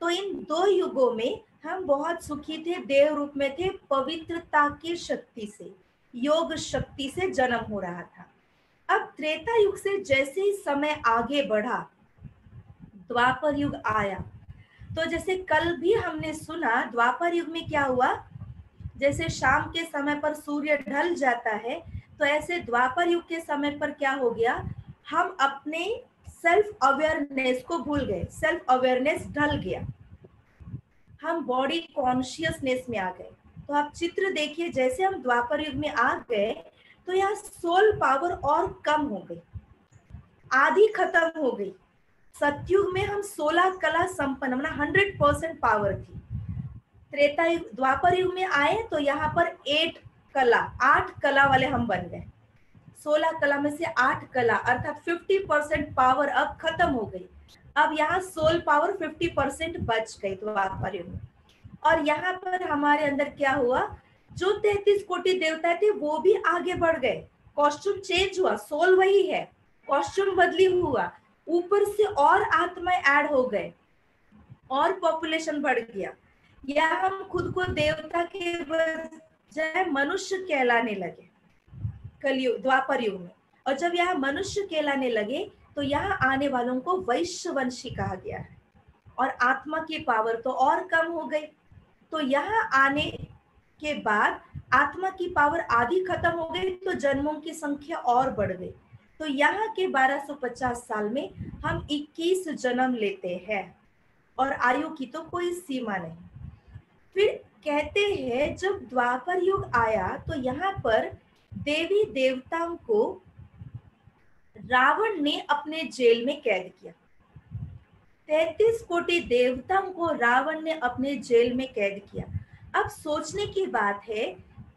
तो इन 2 युगों में हम बहुत सुखी थे, देव रूप में थे। पवित्रता की शक्ति से, योग शक्ति से जन्म हो रहा था। अब त्रेता युग से जैसे ही समय आगे बढ़ा, द्वापर युग आया। तो जैसे कल भी हमने सुना, द्वापर युग में क्या हुआ? जैसे शाम के समय पर सूर्य ढल जाता है, तो ऐसे द्वापर युग के समय पर क्या हो गया? हम अपने सेल्फ अवेयरनेस को भूल गए, सेल्फ अवेयरनेस ढल गया, हम बॉडी कॉन्शियसनेस में आ गए। तो आप चित्र देखिए, जैसे हम द्वापर युग में आ गए, तो यहाँ सोल पावर और कम हो गई, आधी खत्म हो गई। सतयुग में हम 16 कला संपन्न, मतलब 100% पावर थी। त्रेता युग, द्वापर युग में आए तो यहाँ पर 8 कला वाले हम बन गए। 16 कला में से 8 कला अर्थात 50% पावर अब खत्म हो गई। अब यहाँ सोल पावर 50% बच गई द्वापर युग में। और यहाँ पर हमारे अंदर क्या हुआ? जो 33 कोटि देवता थे वो भी आगे बढ़ गए। कॉस्ट्यूम चेंज हुआ, सोल वही है, कॉस्ट्यूम बदली हुआ, ऊपर से और आत्माएं ऐड हो गए और पॉपुलेशन बढ़ गया। या हम खुद को देवता के बजाय मनुष्य कहलाने लगे कलयुग, द्वापर युग में। और जब यहाँ मनुष्य कहलाने लगे, तो यहाँ आने वालों को वैश्यवंशी कहा गया है। और आत्मा की पावर तो और कम हो गई। तो यहाँ आने के बाद आत्मा की पावर आधी खत्म हो गई तो जन्मों की संख्या और बढ़ गई। तो यहाँ के 1250 साल में हम 21 जन्म लेते हैं और आयु की तो कोई सीमा नहीं। फिर कहते हैं जब द्वापर युग आया तो यहाँ पर देवी देवताओं को रावण ने अपने जेल में कैद किया। 33 कोटि देवताओं को रावण ने अपने जेल में कैद किया। अब सोचने की बात है,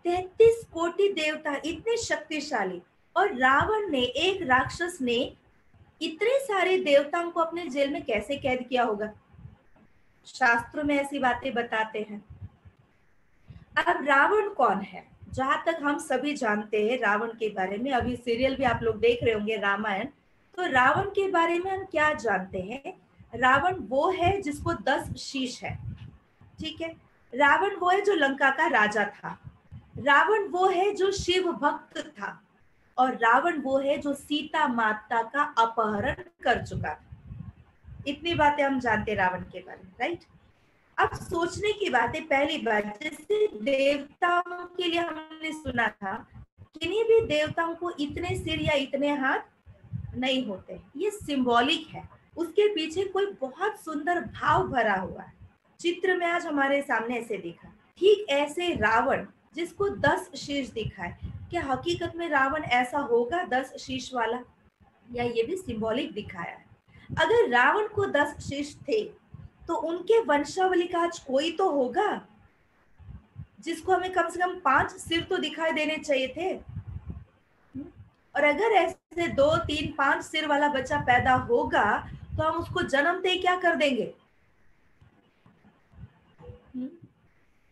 33 कोटि देवता इतने शक्तिशाली और रावण ने, एक राक्षस ने इतने सारे देवताओं को अपने जेल में कैसे कैद किया होगा? शास्त्रों में ऐसी बातें बताते हैं। अब रावण कौन है? जहां तक हम सभी जानते हैं रावण के बारे में, अभी सीरियल भी आप लोग देख रहे होंगे रामायण, तो रावण के बारे में हम क्या जानते हैं? रावण वो है जिसको 10 शीश है, ठीक है। रावण वो है जो लंका का राजा था। रावण वो है जो शिव भक्त था और रावण वो है जो सीता माता का अपहरण कर चुका था। इतनी बातें हम जानते हैं रावण के बारे में, राइट। अब सोचने की बात है, पहली बात, जैसे देवताओं के लिए हमने सुना था, किन्हीं भी देवताओं को इतने सिर या इतने हाथ नहीं होते, ये सिंबॉलिक है। उसके पीछे कोई बहुत सुंदर भाव भरा हुआ है। चित्र में आज हमारे सामने ऐसे दिखा। ठीक ऐसे रावण जिसको 10 शीश दिखा है, क्या हकीकत में रावण ऐसा होगा 10 शीश वाला, या ये भी सिंबॉलिक दिखाया है? अगर रावण को 10 शीश थे तो उनके वंशावली का आज कोई तो होगा जिसको हमें कम से कम 5 सिर तो दिखाई देने चाहिए थे। और अगर ऐसे 2, 3, 5 सिर वाला बच्चा पैदा होगा तो हम उसको जन्मते ही क्या कर देंगे?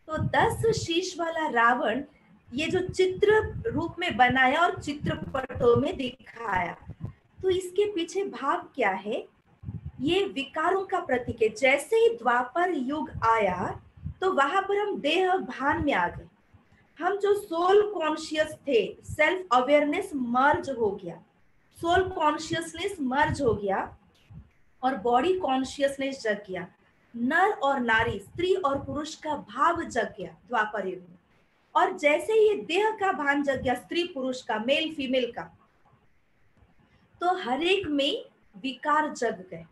तो 10 शीश वाला रावण ये जो चित्र रूप में बनाया और चित्रपटों में दिखाया, तो इसके पीछे भाव क्या है? ये विकारों का प्रतीक है। जैसे ही द्वापर युग आया तो वहां पर हम देह भान में आ गए। हम जो सोल कॉन्शियस थे, सेल्फ अवेयरनेस मर्ज हो गया, सोल कॉन्शियसनेस मर्ज हो गया और बॉडी कॉन्शियसनेस जग गया। नर और नारी, स्त्री और पुरुष का भाव जग गया द्वापर युग में। और जैसे ये देह का भान जग गया, स्त्री पुरुष का, मेल फीमेल का, तो हर एक में विकार जग गए।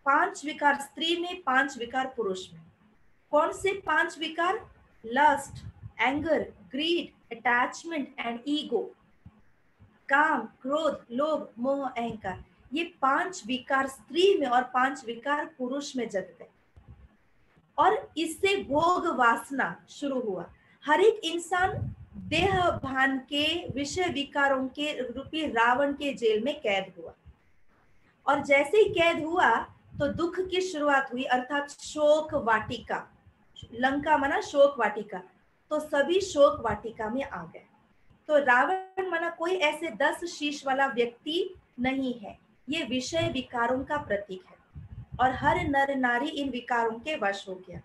5 विकार स्त्री में, 5 विकार पुरुष में। कौन से 5 विकार? Lust, anger, greed, attachment and ego. काम, क्रोध, लोभ, मोह, अहंकार, ये 5 विकार स्त्री में और 5 विकार पुरुष में जग गए। और इससे भोग वासना शुरू हुआ। हर एक इंसान देह भान के विषय विकारों के रूपी रावण के जेल में कैद हुआ। और जैसे ही कैद हुआ तो दुख की शुरुआत हुई, अर्थात शोक वाटिका। लंका माना शोक वाटिका, तो सभी शोक वाटिका में आ गए। तो रावण माना कोई ऐसे 10 शीश वाला व्यक्ति नहीं है, ये विषय विकारों का प्रतीक है और हर नर नारी इन विकारों के वश हो गया।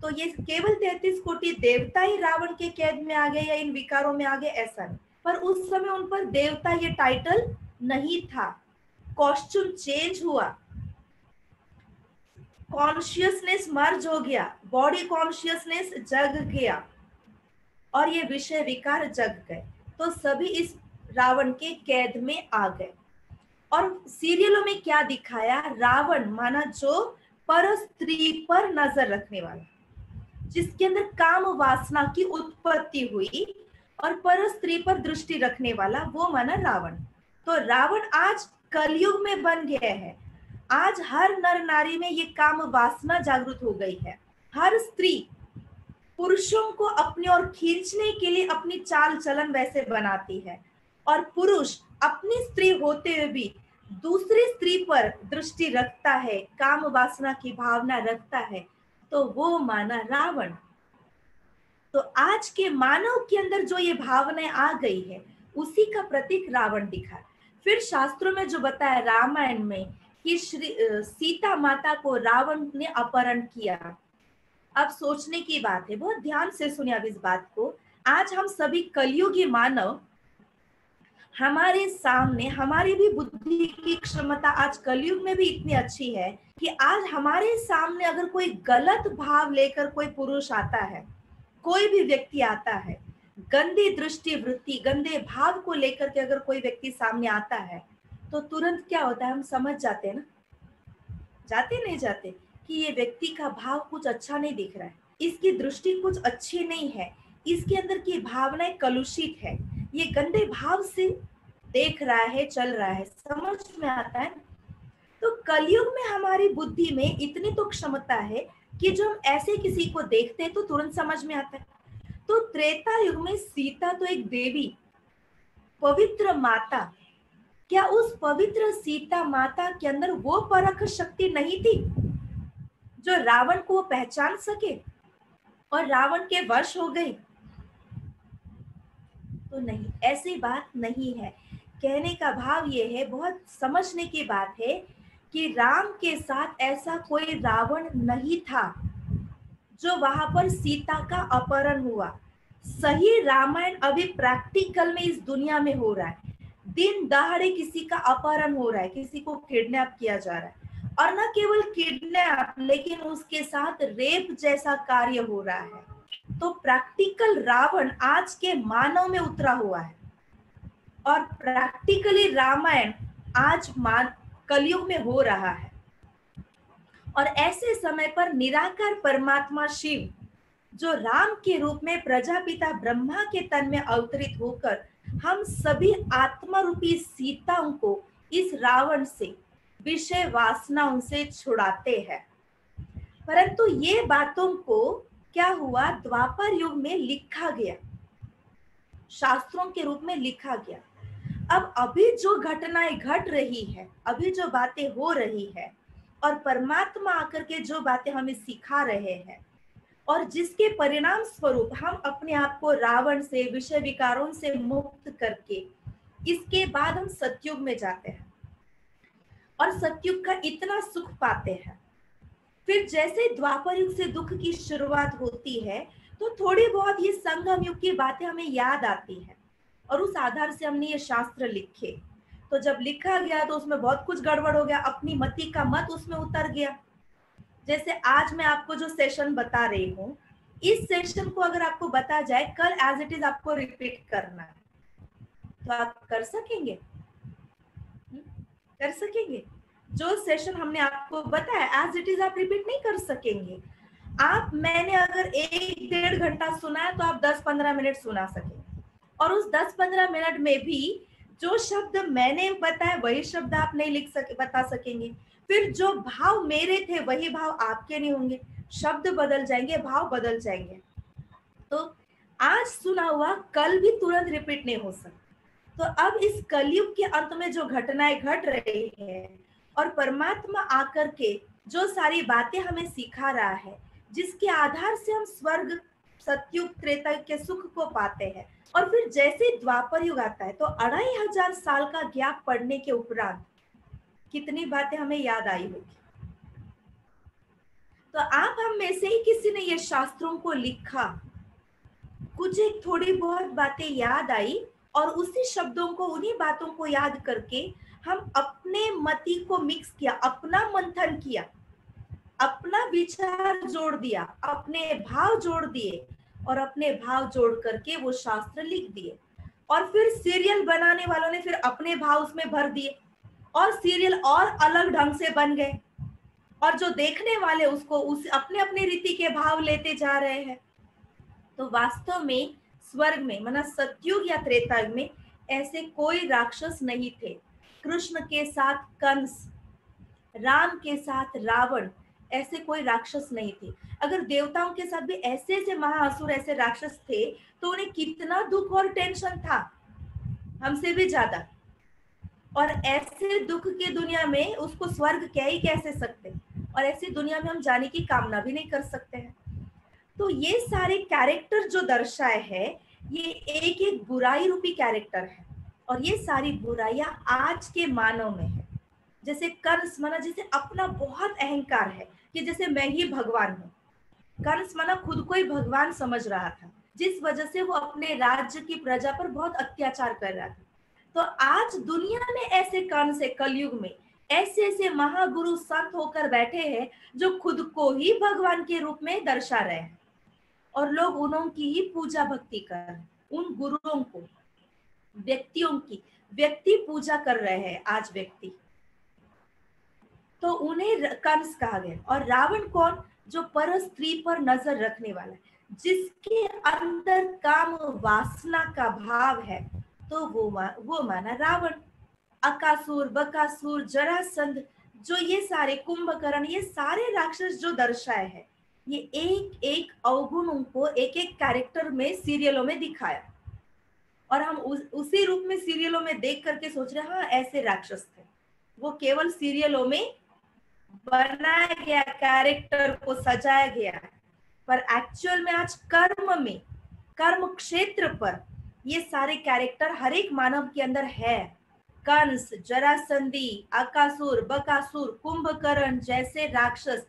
तो ये केवल 33 कोटि देवता ही रावण के कैद में आ गए या इन विकारों में आ गए, ऐसा नहीं। पर उस समय उन पर देवता ये टाइटल नहीं था। कॉस्ट्यूम चेंज हुआ, कॉन्शियसनेस मर्ज हो गया, बॉडी कॉन्शियसनेस जग गया और ये विषय विकार जग गए, तो सभी इस रावण के कैद में आ गए। और सीरियलों में क्या दिखाया? रावण माना जो पर स्त्री पर नजर रखने वाला, जिसके अंदर काम वासना की उत्पत्ति हुई और पर स्त्री पर दृष्टि रखने वाला, वो माना रावण। तो रावण आज कलयुग में बन गया है। आज हर नर नारी में ये काम वासना जागृत हो गई है। हर स्त्री पुरुषों को अपनी ओर खींचने के लिए अपनी चाल चलन वैसे बनाती है और पुरुष अपनी स्त्री होते हुए भी दूसरी स्त्री पर दृष्टि रखता है, काम वासना की भावना रखता है, तो वो माना रावण। तो आज के मानव के अंदर जो ये भावनाएं आ गई है, उसी का प्रतीक रावण दिखा। फिर शास्त्रों में जो बताया रामायण में कि सीता माता को रावण ने अपहरण किया। अब सोचने की बात है, बहुत ध्यान से सुनिए अब इस बात को। आज हम सभी कलयुगी मानव, हमारे सामने हमारी भी बुद्धि की क्षमता आज कलयुग में भी इतनी अच्छी है कि आज हमारे सामने अगर कोई गलत भाव लेकर कोई पुरुष आता है कोई भी व्यक्ति आता है, गंदी दृष्टि वृत्ति गंदे भाव को लेकर के अगर कोई व्यक्ति सामने आता है तो तुरंत क्या होता है, हम समझ जाते हैं ना, जाते नहीं जाते कि ये व्यक्ति का भाव कुछ अच्छा नहीं दिख रहा है, इसकी दृष्टि कुछ अच्छी नहीं है, इसके अंदर की भावनाएं कलुषित है, ये गंदे भाव से देख रहा है, चल रहा है, समझ में आता है। तो कलयुग में हमारी बुद्धि में इतनी तो क्षमता है कि जो हम ऐसे किसी को देखते हैं तो तुरंत समझ में आता है। तो त्रेता युग में सीता तो एक देवी, पवित्र माता, क्या उस पवित्र सीता माता के अंदर वो परख शक्ति नहीं थी जो रावण को पहचान सके और रावण के वश हो गई? तो नहीं, ऐसी बात नहीं है। कहने का भाव ये है, बहुत समझने की बात है कि राम के साथ ऐसा कोई रावण नहीं था जो वहां पर सीता का अपहरण हुआ। सही रामायण अभी प्रैक्टिकल में इस दुनिया में हो रहा है, दिन दहाड़े किसी का अपहरण हो रहा है, किसी को किडनैप किया जा रहा है, और न केवल किडनैप लेकिन उसके साथ रेप जैसा कार्य हो रहा है। तो प्रैक्टिकल रावण आज के मानव में उतरा हुआ है और प्रैक्टिकली रामायण आज कलयुग में हो रहा है। और ऐसे समय पर निराकार परमात्मा शिव जो राम के रूप में प्रजापिता ब्रह्मा के तन में अवतरित होकर हम सभी आत्मा रूपी सीताओं को इस रावण से, विषय वासनाओं से छुड़ाते हैं। परंतु ये बातों को क्या हुआ, द्वापर युग में लिखा गया, शास्त्रों के रूप में लिखा गया। अब अभी जो घटनाएं घट रही है, अभी जो बातें हो रही है, और परमात्मा आकर के जो बातें हमें सिखा रहे हैं, और जिसके परिणाम स्वरूप हम अपने आप को रावण से, विषय विकारों से मुक्त करके इसके बाद हम सतयुग में जाते हैं और सतयुग का इतना सुख पाते हैं। फिर जैसे द्वापर युग से दुख की शुरुआत होती है तो थोड़ी बहुत ये संगम युग की बातें हमें याद आती है और उस आधार से हमने ये शास्त्र लिखे। तो जब लिखा गया तो उसमें बहुत कुछ गड़बड़ हो गया, अपनी मति का मत उसमें उतर गया। जैसे आज मैं आपको जो सेशन बता रही हूँ, इस सेशन को अगर आपको बता जाए कल एज इट इज आपको रिपीट करना है तो आप कर सकेंगे? कर सकेंगे? जो सेशन हमने आपको बताया एज इट इज आप रिपीट नहीं कर सकेंगे। आप, मैंने अगर 1-1.5 घंटा सुना है तो आप 10-15 मिनट सुना सकेंगे, और उस 10-15 मिनट में भी जो शब्द मैंने बताया वही शब्द आप नहीं बता सकेंगे। फिर जो भाव मेरे थे वही भाव आपके नहीं होंगे, शब्द बदल जाएंगे, भाव बदल जाएंगे। तो आज सुना हुआ कल भी तुरंत रिपीट नहीं हो सकता। तो अब इस कलयुग के अंत में जो घटनाएं घट रही है और परमात्मा आकर के जो सारी बातें हमें सिखा रहा है, जिसके आधार से हम स्वर्ग, सतयुग, त्रेता के सुख को पाते हैं, और फिर जैसे द्वापर युग आता है तो 2500 साल का गैप पड़ने के उपरांत कितनी बातें हमें याद आई होगी। तो आप हम में से ही किसी ने ये शास्त्रों को लिखा, कुछ एक थोड़ी बहुत बातें याद आई और उसी शब्दों को, उन्हीं बातों को याद करके हम अपने मति को मिक्स किया, अपना मंथन किया, अपना विचार जोड़ दिया, अपने भाव जोड़ दिए और अपने भाव जोड़ करके वो शास्त्र लिख दिए। और फिर सीरियल बनाने वालों ने फिर अपने भाव उसमें भर दिए और सीरियल और अलग ढंग से बन गए, और जो देखने वाले उसको उस अपने अपने रीति के भाव लेते जा रहे हैं। तो वास्तव में स्वर्ग में, माना सतयुग या त्रेता युग में, ऐसे कोई राक्षस नहीं थे। कृष्ण के साथ कंस, राम के साथ रावण, ऐसे कोई राक्षस नहीं थे। अगर देवताओं के साथ भी ऐसे ऐसे महाअसुर, ऐसे राक्षस थे तो उन्हें कितना दुख और टेंशन था, हमसे भी ज्यादा। और ऐसे दुख की दुनिया में उसको स्वर्ग कह ही कैसे सकते, और ऐसी दुनिया में हम जाने की कामना भी नहीं कर सकते हैं। तो ये सारे कैरेक्टर जो दर्शाए हैं, ये एक एक बुराई रूपी कैरेक्टर है, और ये सारी बुराइयां आज के मानव में है। जैसे कंस, माना जैसे अपना बहुत अहंकार है कि जैसे मैं ही भगवान हूँ। कंस माना खुद को ही भगवान समझ रहा था, जिस वजह से वो अपने राज्य की प्रजा पर बहुत अत्याचार कर रहा था। तो आज दुनिया में ऐसे कंस है, कलयुग में ऐसे ऐसे महागुरु संत होकर बैठे हैं जो खुद को ही भगवान के रूप में दर्शा रहे हैं। और लोग उनकी ही पूजा भक्ति कर रहे हैं। उन गुरुओं को, व्यक्तियों की व्यक्ति पूजा कर रहे हैं आज व्यक्ति, तो उन्हें कंस कहा गया। और रावण कौन? जो पर स्त्री पर नजर रखने वाला है, जिसके अंदर काम वासना का भाव है, तो वो माना रावण। अकासुर, बकासुर, जरासंध, जो ये सारे कुंभकर्ण, ये सारे राक्षस जो दर्शाए हैं, ये एक एक अवगुणों को एक एक कैरेक्टर में सीरियलों में दिखाया, और हम उसी रूप में सीरियलों में देख करके सोच रहे हैं हाँ ऐसे राक्षस थे। वो केवल सीरियलों में बनाया गया, कैरेक्टर को सजाया गया, पर एक्चुअल में आज कर्म में, कर्म क्षेत्र पर ये सारे कैरेक्टर हर एक मानव के अंदर है। कंस, जरासंधी, अकासुर, बकासुर, कुंभकर्ण जैसे राक्षस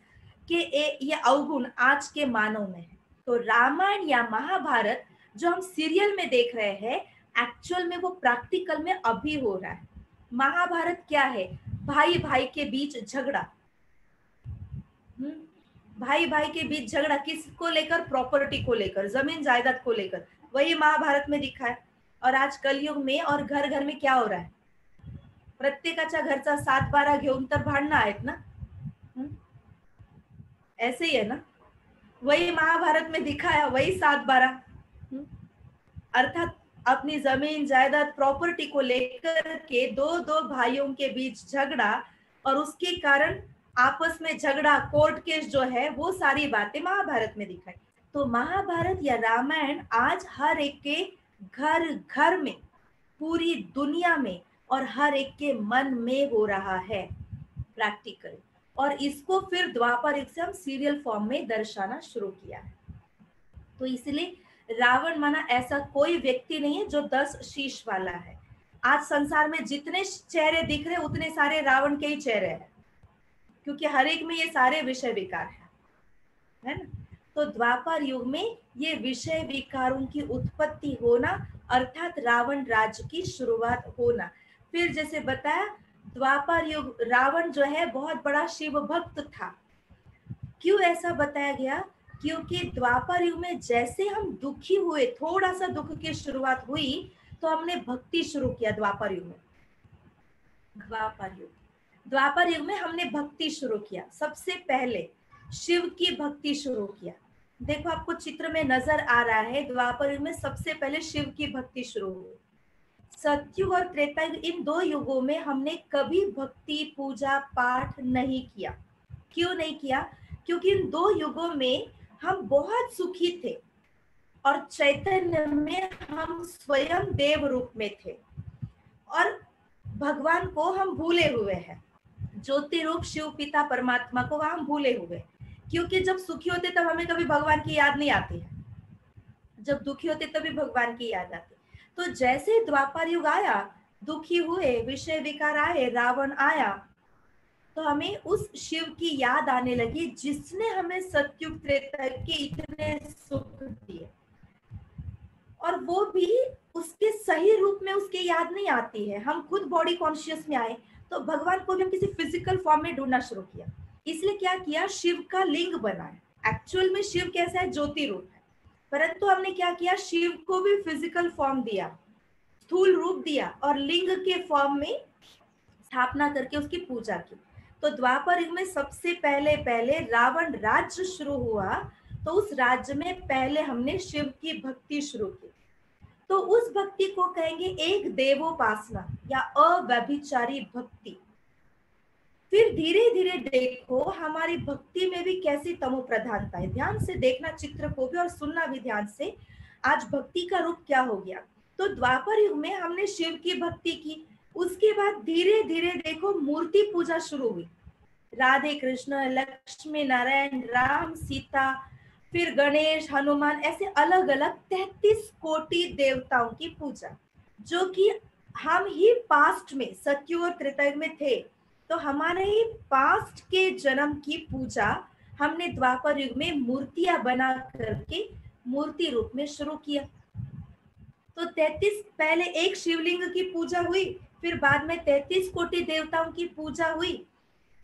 के ये अवगुण आज के मानव में है। तो रामायण या महाभारत जो हम सीरियल में देख रहे हैं, एक्चुअल में वो प्रैक्टिकल में अभी हो रहा है। महाभारत क्या है? भाई भाई के बीच झगड़ा, भाई भाई के बीच झगड़ा, किसको लेकर? प्रॉपर्टी को लेकर, जमीन जायदाद को लेकर, वही महाभारत में दिखा है। और आज कलयुग में और घर घर में क्या हो रहा है? प्रत्येकाच्या घरचा 7-12 घेऊन तर भांडणं आहेत ना, ऐसे ही है ना। वही महाभारत में दिखाया, वही 7-12, अर्थात अपनी जमीन जायदाद प्रॉपर्टी को लेकर के दो दो भाइयों के बीच झगड़ा, और उसके कारण आपस में झगड़ा, कोर्ट केस जो है, वो सारी बातें महाभारत में दिखाई। तो महाभारत या रामायण आज हर एक के घर घर में, पूरी दुनिया में, और हर एक के मन में हो रहा है प्रैक्टिकल। और इसको फिर द्वापर युग से हम सीरियल फॉर्म में दर्शाना शुरू किया है। तो इसलिए रावण माना ऐसा कोई व्यक्ति नहीं है जो 10 शीश वाला है। आज संसार में जितने चेहरे दिख रहे उतने सारे रावण के ही चेहरे हैं, क्योंकि हर एक में ये सारे विषय विकार है ना। तो द्वापर युग में ये विषय विकारों की उत्पत्ति होना, अर्थात रावण राज्य की शुरुआत होना। फिर जैसे बताया, द्वापर युग रावण जो है बहुत बड़ा शिव भक्त था। क्यों ऐसा बताया गया? क्योंकि द्वापर युग में जैसे हम दुखी हुए, थोड़ा सा दुख की शुरुआत हुई, तो हमने भक्ति शुरू किया। द्वापर युग में हमने भक्ति शुरू किया। सबसे पहले शिव की भक्ति शुरू किया। देखो आपको चित्र में नजर आ रहा है, द्वापर युग में सबसे पहले शिव की भक्ति शुरू हुई। सतयुग और त्रेता युग, इन 2 युगों में हमने कभी भक्ति पूजा पाठ नहीं किया। क्यों नहीं किया? क्योंकि इन 2 युगों में हम बहुत सुखी थे, और चैतन्य में हम स्वयं देव रूप में थे, और भगवान को हम भूले हुए हैं। ज्योति रूप शिव पिता परमात्मा को हम भूले हुए, क्योंकि जब सुखी होते तब हमें कभी भगवान की याद नहीं आती है, जब दुखी होते तभी भगवान की याद आती। तो जैसे द्वापर युग आया, दुखी हुए, विषय विकार आए, रावण आया, तो हमें उस शिव की याद आने लगी जिसने हमें सतयुग त्रेता के इतने सुख दिए, और वो भी उसके सही रूप में उसकी याद नहीं आती है। हम खुद बॉडी कॉन्शियस में आए, तो भगवान को भी हम किसी फिजिकल फॉर्म में ढूंढना शुरू किया। इसलिए क्या किया? शिव का लिंग बनाया। एक्चुअल में शिव कैसा है? ज्योति रूप है, परंतु हमने क्या किया? शिव को भी फिजिकल फॉर्म दिया, स्थूल रूप दिया, और लिंग के फॉर्म में स्थापना करके उसकी पूजा की। तो द्वापर युग में सबसे पहले रावण राज्य शुरू हुआ, तो उस राज्य में पहले हमने शिव की भक्ति शुरू की। तो उस भक्ति को कहेंगे एक देवोपासना या अव्यभिचारी भक्ति। फिर धीरे धीरे देखो हमारी भक्ति में भी कैसी तमो प्रधानता है। ध्यान से देखना चित्र को भी, और सुनना भी ध्यान से, आज भक्ति का रूप क्या हो गया। तो द्वापर युग में हमने शिव की भक्ति की, उसके बाद धीरे धीरे देखो मूर्ति पूजा शुरू हुई। राधे कृष्ण, लक्ष्मी नारायण, राम सीता, फिर गणेश, हनुमान, ऐसे अलग अलग 33 कोटि देवताओं की पूजा, जो कि हम ही पास्ट में सतयुग और त्रेता युग में थे। तो हमारे ही पास्ट के जन्म की पूजा हमने द्वापर युग में मूर्तियां बना करके मूर्ति रूप में शुरू किया। तो 33, पहले एक शिवलिंग की पूजा हुई, फिर बाद में 33 कोटि देवताओं की पूजा हुई।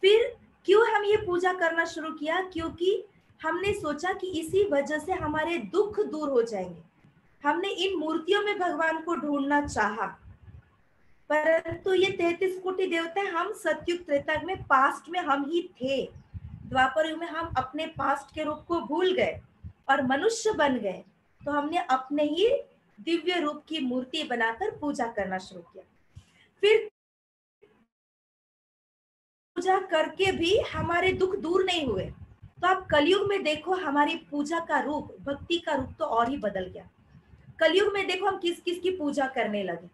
फिर क्यों हम ये पूजा करना शुरू किया? क्योंकि हमने सोचा कि इसी वजह से हमारे दुख दूर हो जाएंगे। हमने इन मूर्तियों में भगवान को ढूंढना चाहा, परंतु ये 33 कोटि देवता हम सतयुग त्रेता युग में पास्ट में हम ही थे। द्वापर युग में हम अपने पास्ट के रूप को भूल गए और मनुष्य बन गए, तो हमने अपने ही दिव्य रूप की मूर्ति बनाकर पूजा करना शुरू किया। फिर पूजा करके भी हमारे दुख दूर नहीं हुए, तो आप कलयुग में देखो हमारी पूजा का रूप, भक्ति का रूप तो और ही बदल गया। कलयुग में देखो हम किस किस की पूजा करने लगे।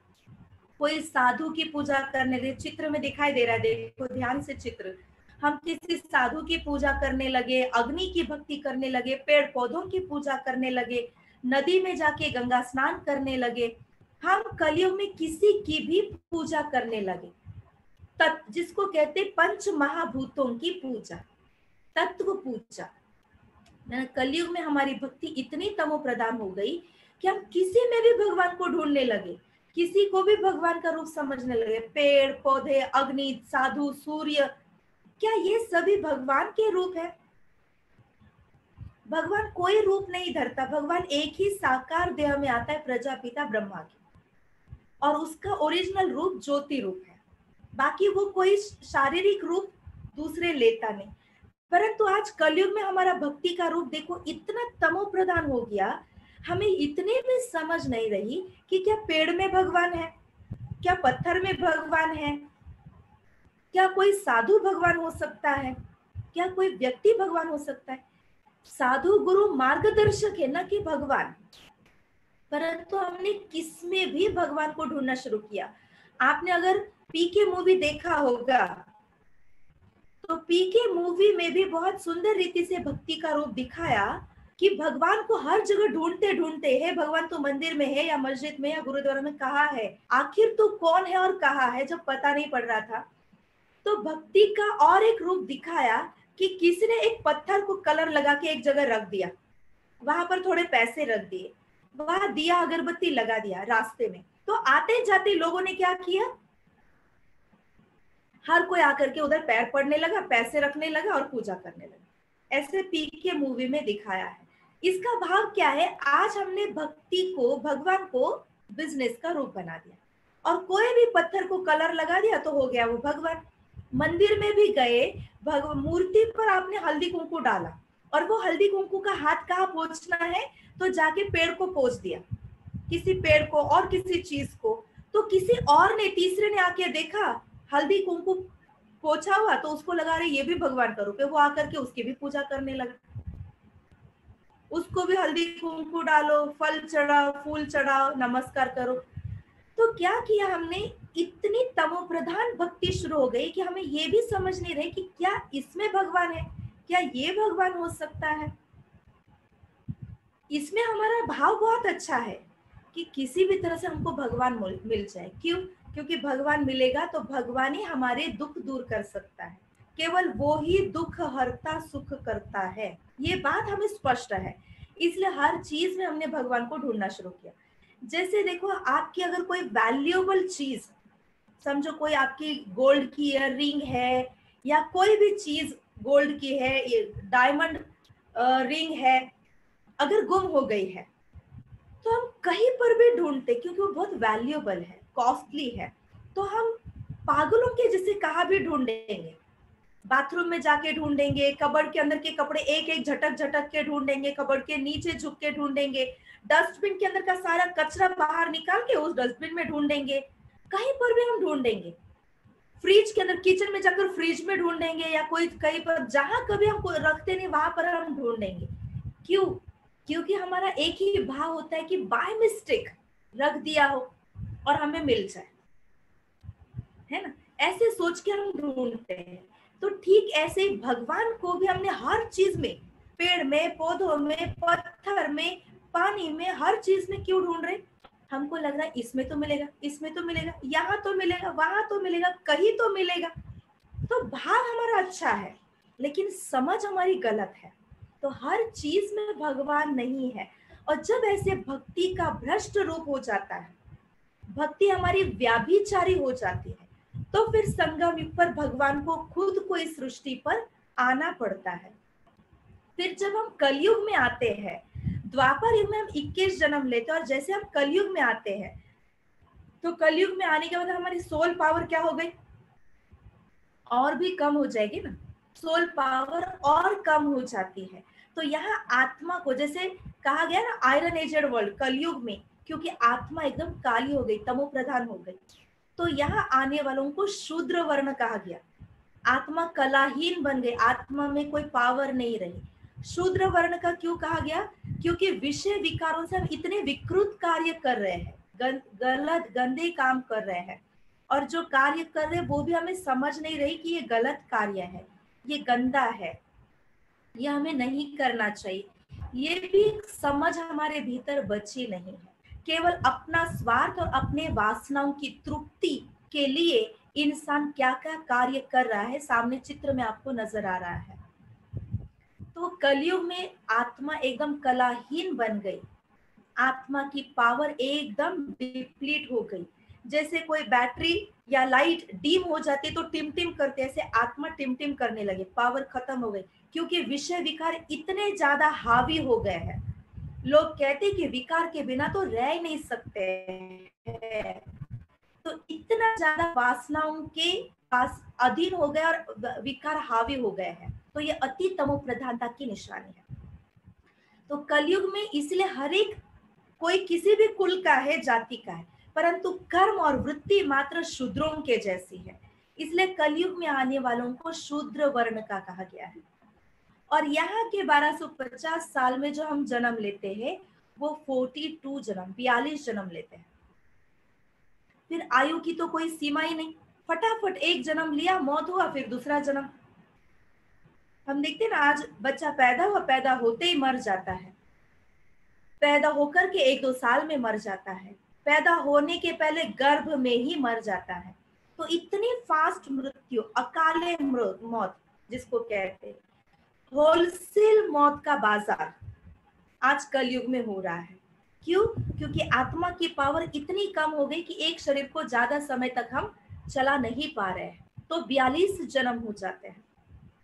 कोई साधु की पूजा करने लगे, चित्र में दिखाई दे रहा है, देखो ध्यान से चित्र। हम किसी साधु की पूजा करने लगे, अग्नि की भक्ति करने लगे, पेड़ पौधों की पूजा करने लगे, नदी में जाके गंगा स्नान करने लगे। हम कलयुग में किसी की भी पूजा करने लगे, जिसको कहते पंच महाभूतों की पूजा, तत्व पूजा। कलयुग में हमारी भक्ति इतनी तमो प्रधान हो गई कि हम किसी में भी भगवान को ढूंढने लगे, किसी को भी भगवान का रूप समझने लगे। पेड़ पौधे, अग्नि, साधु, सूर्य, क्या ये सभी भगवान के रूप है? भगवान कोई रूप नहीं धरता, भगवान एक ही साकार देह में आता है, प्रजापिता ब्रह्मा की, और उसका ओरिजिनल रूप ज्योति रूप है। बाकी वो कोई शारीरिक रूप दूसरे लेता नहीं। परंतु आज कलयुग में हमारा भक्ति का रूप देखो इतना तमो प्रधान हो गया, हमें इतने में समझ नहीं रही कि क्या पेड़ में भगवान है, क्या पत्थर में भगवान है, क्या कोई साधु भगवान हो सकता है, क्या कोई व्यक्ति भगवान हो सकता है? साधु गुरु मार्गदर्शक है ना कि भगवान। परंतु हमने किसमें भी भगवान को ढूंढना शुरू किया। आपने अगर पीके मूवी देखा होगा, तो पीके मूवी में भी बहुत सुंदर रीति से भक्ति का रूप दिखाया कि भगवान को हर जगह ढूंढते ढूंढते, है भगवान तो मंदिर में है या मस्जिद में या गुरुद्वारा में, कहाँ है आखिर, तो कौन है और कहाँ है, जब पता नहीं पड़ रहा था। तो भक्ति का और एक रूप दिखाया कि किसी ने एक पत्थर को कलर लगा के एक जगह रख दिया, वहां पर थोड़े पैसे रख दिए, वहां दिया अगरबत्ती लगा दिया रास्ते में, तो आते जाते लोगों ने क्या किया, हर कोई आकर के उधर पैर पड़ने लगा, पैसे रखने लगा और पूजा करने लगा। ऐसे पीके मूवी में दिखाया है। इसका भाव क्या है? आज हमने भक्ति को, भगवान को बिजनेस का रूप बना दिया, और कोई भी पत्थर को कलर लगा दिया तो हो गया वो भगवान। मंदिर में भी गए, मूर्ति पर आपने हल्दी कुंकू डाला, और वो हल्दी कुंकू का हाथ कहाँ पोंछना है, तो जाके पेड़ को पोंछ दिया, किसी पेड़ को और किसी चीज को। तो किसी और ने, तीसरे ने आके देखा हल्दी कुंकू पोछा हुआ, तो उसको लगा रहे ये भी भगवान का रूप है, वो आकर के उसकी भी पूजा करने लगा। उसको भी हल्दी कुंकू डालो, फल चढ़ाओ, फूल चढ़ाओ, नमस्कार करो। तो क्या किया हमने, इतनी तमोप्रधान भक्ति शुरू हो गई कि हमें ये भी समझ नहीं रहे कि क्या इसमें भगवान है, क्या ये भगवान हो सकता है। इसमें हमारा भाव बहुत अच्छा है कि किसी भी तरह से हमको भगवान मिल जाए। क्यों? क्योंकि भगवान मिलेगा तो भगवान ही हमारे दुख दूर कर सकता है, केवल वो ही दुख हरता सुख करता है, ये बात हमें स्पष्ट है। इसलिए हर चीज में हमने भगवान को ढूंढना शुरू किया। जैसे देखो, आपकी अगर कोई वैल्यूएबल चीज, समझो कोई आपकी गोल्ड की ईयर रिंग है, या कोई भी चीज गोल्ड की है, डायमंड रिंग है, अगर गुम हो गई है, तो हम कहीं पर भी ढूंढते, क्योंकि वो बहुत वैल्यूएबल है, कॉस्टली है, तो हम पागलों के जैसे कहाँ भी ढूंढेंगे। बाथरूम में जाके ढूंढेंगे, कबर्ड के अंदर के कपड़े एक एक झटक झटक के ढूंढेंगे, कबर्ड के नीचे झुक के ढूंढेंगे, डस्टबिन के अंदर का सारा कचरा बाहर निकाल के उस डस्टबिन में ढूंढेंगे, कहीं पर भी हम ढूंढेंगे। फ्रिज के अंदर, किचन में जाकर फ्रिज में ढूंढेंगे, या कोई कहीं पर जहां कभी हम रखते नहीं वहां पर हम ढूंढेंगे। क्यों? क्योंकि हमारा एक ही भाव होता है कि बाय मिस्टेक रख दिया हो और हमें मिल जाए, है ना, ऐसे सोच के हम ढूंढते हैं। तो ठीक ऐसे ही भगवान को भी हमने हर चीज में, पेड़ में, पौधों में, पत्थर में, पानी में, हर चीज में क्यों ढूंढ रहे? हमको लग रहा है इसमें तो मिलेगा, इसमें तो मिलेगा, यहाँ तो मिलेगा, वहां तो मिलेगा, कहीं तो मिलेगा। तो भाव हमारा अच्छा है, लेकिन समझ हमारी गलत है। तो हर चीज में भगवान नहीं है। और जब ऐसे भक्ति का भ्रष्ट रूप हो जाता है, भक्ति हमारी व्याभिचारी हो जाती है, तो फिर संगम युग पर भगवान को खुद को इस सृष्टि पर आना पड़ता है। फिर जब हम कलयुग में आते हैं, द्वापर युग में हम 21 जन्म लेते हैं, और जैसे हम कलयुग में आते हैं तो कलयुग में आने के बाद हमारी सोल पावर क्या हो गई, और भी कम हो जाएगी ना, सोल पावर और कम हो जाती है। तो यहाँ आत्मा को, जैसे कहा गया ना आयरन एजेड वर्ल्ड कलयुग में, क्योंकि आत्मा एकदम काली हो गई, तमो प्रधान हो गई, तो यहाँ आने वालों को शूद्र वर्ण कहा गया। आत्मा कलाहीन बन गई, आत्मा में कोई पावर नहीं रही। शूद्र वर्ण का क्यों कहा गया, क्योंकि विषय विकारों से हम इतने विकृत कार्य कर रहे हैं, गलत गंदे काम कर रहे हैं, और जो कार्य कर रहे हैं वो भी हमें समझ नहीं रही कि ये गलत कार्य है, ये गंदा है, ये हमें नहीं करना चाहिए। ये भी समझ हमारे भीतर बची नहीं है। केवल अपना स्वार्थ और अपने वासनाओं की तृप्ति के लिए इंसान क्या क्या कार्य कर रहा है, सामने चित्र में आपको नजर आ रहा है। तो कलयुग में आत्मा एकदम कलाहीन बन गई, आत्मा की पावर एकदम डिप्लीट हो गई। जैसे कोई बैटरी या लाइट डिम हो जाती तो टिम टिम करते, ऐसे आत्मा टिम टिम करने लगे, पावर खत्म हो गई, क्योंकि विषय विकार इतने ज्यादा हावी हो गए हैं। लोग कहते कि विकार के बिना तो रह ही नहीं सकते हैं। तो इतना ज्यादा वासनाओं के पास अधीन हो गए और विकार हावी हो गए हैं, तो ये अति तमो प्रधानता की निशानी है। तो कलयुग में इसलिए हर एक कोई किसी भी कुल का है, जाति का है, परंतु कर्म और वृत्ति मात्र शूद्रों के जैसी है, इसलिए कलयुग में आने वालों को शूद्र वर्ण का कहा गया है। और यहाँ के 1250 साल में जो हम जन्म लेते हैं वो 42 जन्म, 42 जन्म लेते हैं। फिर आयु की तो कोई सीमा ही नहीं, फटाफट एक जन्म लिया, मौत हुआ, फिर दूसरा जन्म। हम देखते हैं ना, आज बच्चा पैदा हुआ, पैदा होते ही मर जाता है, पैदा होकर के 1-2 साल में मर जाता है, पैदा होने के पहले गर्भ में ही मर जाता है। तो इतनी फास्ट मृत्यु, अकाले मौत जिसको कहते हैं, होलसेल मौत का बाजार आज कलयुग में हो रहा है। क्यों? क्योंकि आत्मा की पावर इतनी कम हो गई कि एक शरीर को ज्यादा समय तक हम चला नहीं पा रहे हैं, तो 42 जन्म हो जाते हैं।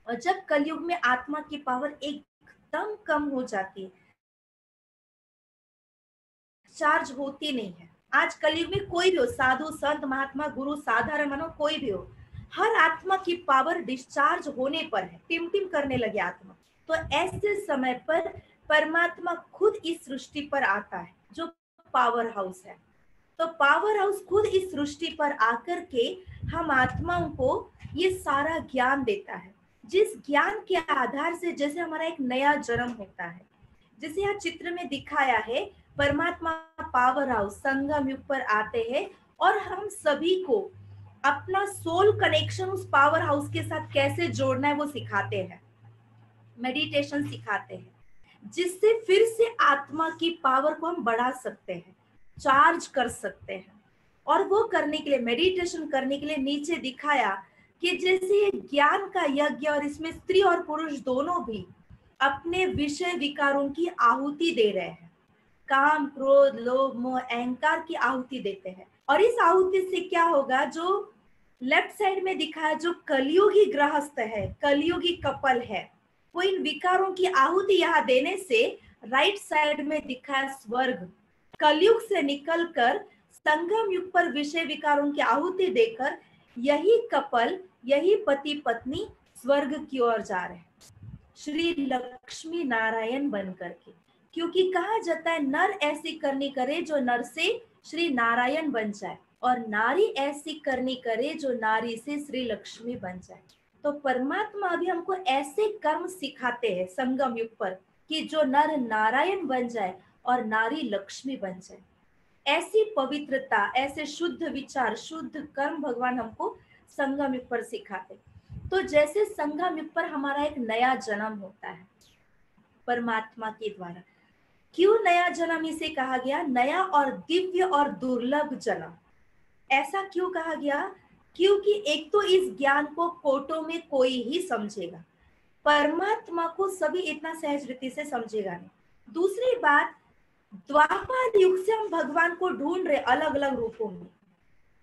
और जब कलयुग में आत्मा की पावर एकदम कम हो जाती है, चार्ज होती नहीं है। आज कलयुग में कोई भी हो, साधु संत महात्मा गुरु साधारण मानव कोई भी हो, हर आत्मा की पावर डिस्चार्ज होने पर है, टिम टिम करने लगे आत्मा। तो ऐसे समय पर परमात्मा खुद इस सृष्टि पर आता है, जो पावर हाउस है। तो पावर हाउस खुद इस सृष्टि पर आकर के हम आत्माओं को ये सारा ज्ञान देता है, जिस ज्ञान के आधार से जैसे हमारा एक नया जन्म होता है। जैसे यहाँ चित्र में दिखाया है, परमात्मा पावर हाउस संगम युग पर आते हैं और हम सभी को अपना सोल कनेक्शन उस पावर हाउस के साथ कैसे जोड़ना है वो सिखाते हैं, मेडिटेशन सिखाते हैं, जिससे फिर से आत्मा की पावर को हम बढ़ा सकते हैं, चार्ज कर सकते हैं। और वो करने के लिए, मेडिटेशन करने के लिए नीचे दिखाया कि जैसे ये ज्ञान का यज्ञ, और इसमें स्त्री और पुरुष दोनों भी अपने विषय विकारों की आहुति दे रहे हैं, काम क्रोध लोभ मोह अहंकार की आहुति देते हैं। और इस आहुति से क्या होगा, जो लेफ्ट साइड में दिखा है, जो कलयुगी गृहस्थ है, कलयुगी कपल है, वो इन विकारों की आहुति यहाँ देने से राइट साइड में दिखा है स्वर्ग, कलयुग से निकलकर संगम युग पर विषय विकारों की आहुति देकर यही कपल, यही पति पत्नी स्वर्ग की ओर जा रहे हैं, श्री लक्ष्मी नारायण बन करके। क्योंकि कहा जाता है नर ऐसी करनी करे जो नर से श्री नारायण बन जाए, और नारी ऐसी करनी करे जो नारी से श्री लक्ष्मी बन जाए। तो परमात्मा अभी हमको ऐसे कर्म सिखाते हैं संगम युग पर कि जो नर नारायण बन जाए और नारी लक्ष्मी बन जाए। ऐसी पवित्रता, ऐसे शुद्ध विचार, शुद्ध कर्म भगवान हमको संगम युग पर सिखाते। तो जैसे संगम युग पर हमारा एक नया जन्म होता है परमात्मा के द्वारा। क्यों नया जन्म इसे कहा गया, नया और दिव्य और दुर्लभ जन्म? ऐसा क्यों कहा गया? क्योंकि एक तो इस ज्ञान को कोटों में कोई ही समझेगा, परमात्मा को सभी इतना सहज रीति से समझेगा नहीं। दूसरी बात, द्वापर युग से हम भगवान को ढूंढ रहे अलग अलग रूपों में,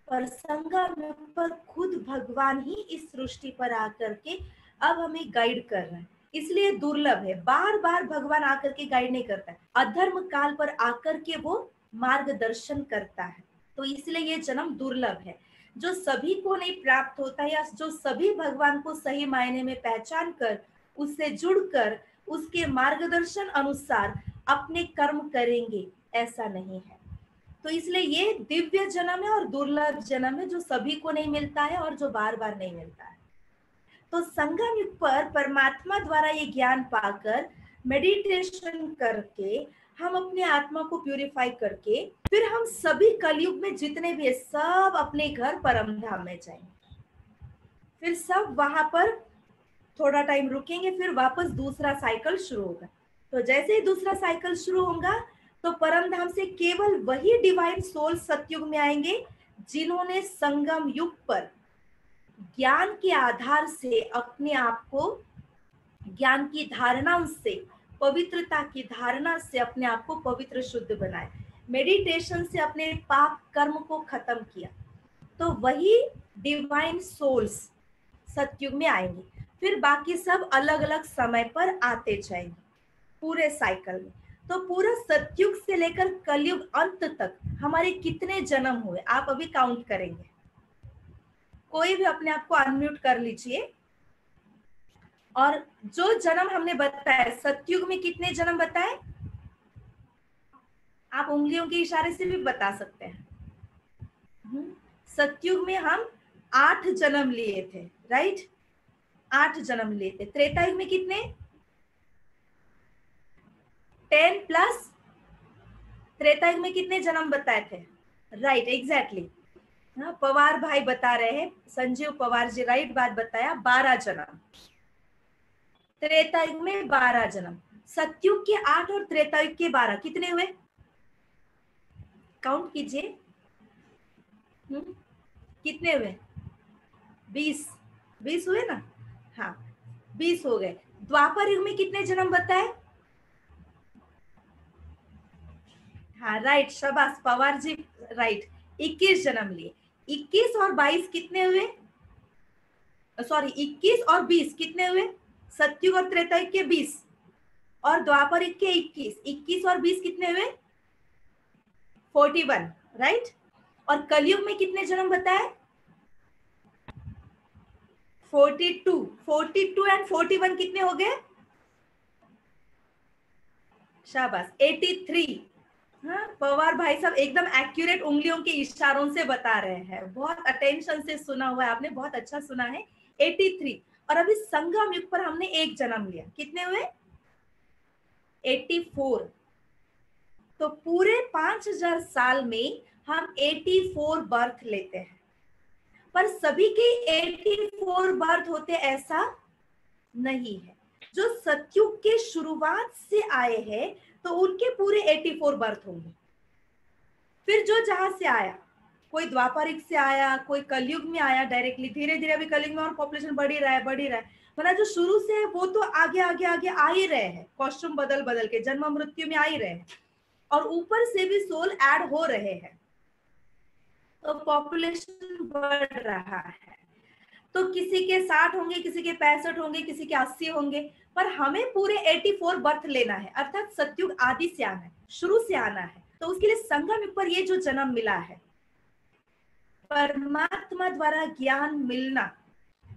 पर संगम युग पर खुद भगवान ही इस सृष्टि पर आकर के अब हमें गाइड कर रहा है। इसलिए दुर्लभ है। बार बार भगवान आकर के गाइड नहीं करता है, अधर्म काल पर आकर के वो मार्गदर्शन करता है। तो इसलिए ये जन्म दुर्लभ है, जो सभी को नहीं प्राप्त होता है, या जो सभी भगवान को सही मायने में पहचान कर, उससे जुड़कर, उसके मार्गदर्शन अनुसार अपने कर्म करेंगे, ऐसा नहीं है। तो इसलिए ये दिव्य जन्म है और दुर्लभ जन्म है, जो सभी को नहीं मिलता है और जो बार बार नहीं मिलता है। तो संगम युग पर परमात्मा द्वारा ये ज्ञान पाकर, मेडिटेशन करके, हम अपने आत्मा को प्यूरिफाई करके, फिर हम सभी कलयुग में जितने भी है सब अपने घर परम धाम में जाएंगे। फिर सब वहां पर थोड़ा टाइम रुकेंगे, फिर वापस दूसरा साइकिल शुरू होगा। तो जैसे ही दूसरा साइकिल शुरू होगा तो परम धाम से केवल वही डिवाइन सोल सतयुग में आएंगे जिन्होंने संगम युग पर ज्ञान के आधार से अपने आप को, ज्ञान की धारणा से, पवित्रता की धारणा से अपने आप को पवित्र शुद्ध बनाए, मेडिटेशन से अपने पाप कर्म को खत्म किया, तो वही डिवाइन सोल्स सतयुग में आएंगे। फिर बाकी सब अलग अलग समय पर आते जाएंगे पूरे साइकिल में। तो पूरा सतयुग से लेकर कलयुग अंत तक हमारे कितने जन्म हुए, आप अभी काउंट करेंगे। कोई भी अपने आप को अनम्यूट कर लीजिए। और जो जन्म हमने बताया, सतयुग में कितने जन्म बताए, आप उंगलियों के इशारे से भी बता सकते हैं। सतयुग में हम 8 जन्म लिए थे, राइट, 8 जन्म लिए थे। त्रेता युग में कितने, 10 प्लस, त्रेता युग में कितने जन्म बताए थे, राइट, एग्जैक्टली। पवार भाई बता रहे हैं, संजीव पवार जी, राइट बात बताया, 12 जन्म। त्रेता युग में 12 जन्म, सतयुग के 8 और त्रेता युग के 12, कितने हुए, काउंट कीजिए। कितने हुए, 20 हुए ना, हाँ 20 हो गए। द्वापर युग में कितने जन्म बताए, हाँ राइट, शाबाश पवार जी, राइट, 21 जन्म लिए। 21 और 22 कितने हुए, सॉरी 21 और 20 कितने हुए, सतयुग और त्रेता युग के 20 और द्वापर युग के 21, 21 और 20 कितने हुए, 41, राइट। और कलयुग में कितने जन्म बताए, 42 एंड 41 कितने हो गए, शाबाश 83। हाँ पवार भाई साहब एकदम एक्यूरेट उंगलियों के इशारों से बता रहे हैं, बहुत अटेंशन से सुना हुआ है आपने, बहुत अच्छा सुना है, 83। और अभी संगम युग पर हमने 1 जन्म लिया, कितने हुए, 84। तो पूरे 5000 साल में हम 84 बर्थ लेते हैं, पर सभी के 84 बर्थ होते ऐसा नहीं है। जो सतयुग के शुरुआत से आए हैं तो उनके पूरे 84 बर्थ होंगे। फिर जो जहां से आया, कोई द्वापरिक से आया, कोई कलयुग में आया डायरेक्टली, धीरे धीरे अभी कलयुग में और पॉपुलेशन बढ़ ही रहा है, मतलब जो शुरू से है वो तो आगे आगे आगे आ ही रहे हैं, कॉस्ट्यूम बदल बदल के जन्म मृत्यु में आ ही रहे हैं, और ऊपर से भी सोल ऐड हो रहे हैं, तो पॉपुलेशन बढ़ रहा है। तो किसी के 60 होंगे, किसी के 65 होंगे, किसी के 80 होंगे, पर हमें पूरे 84 बर्थ लेना है, अर्थात सतयुग आदि से आना है, शुरू से आना है। तो उसके लिए संगम युग पर ये जो जन्म मिला है, परमात्मा द्वारा ज्ञान मिलना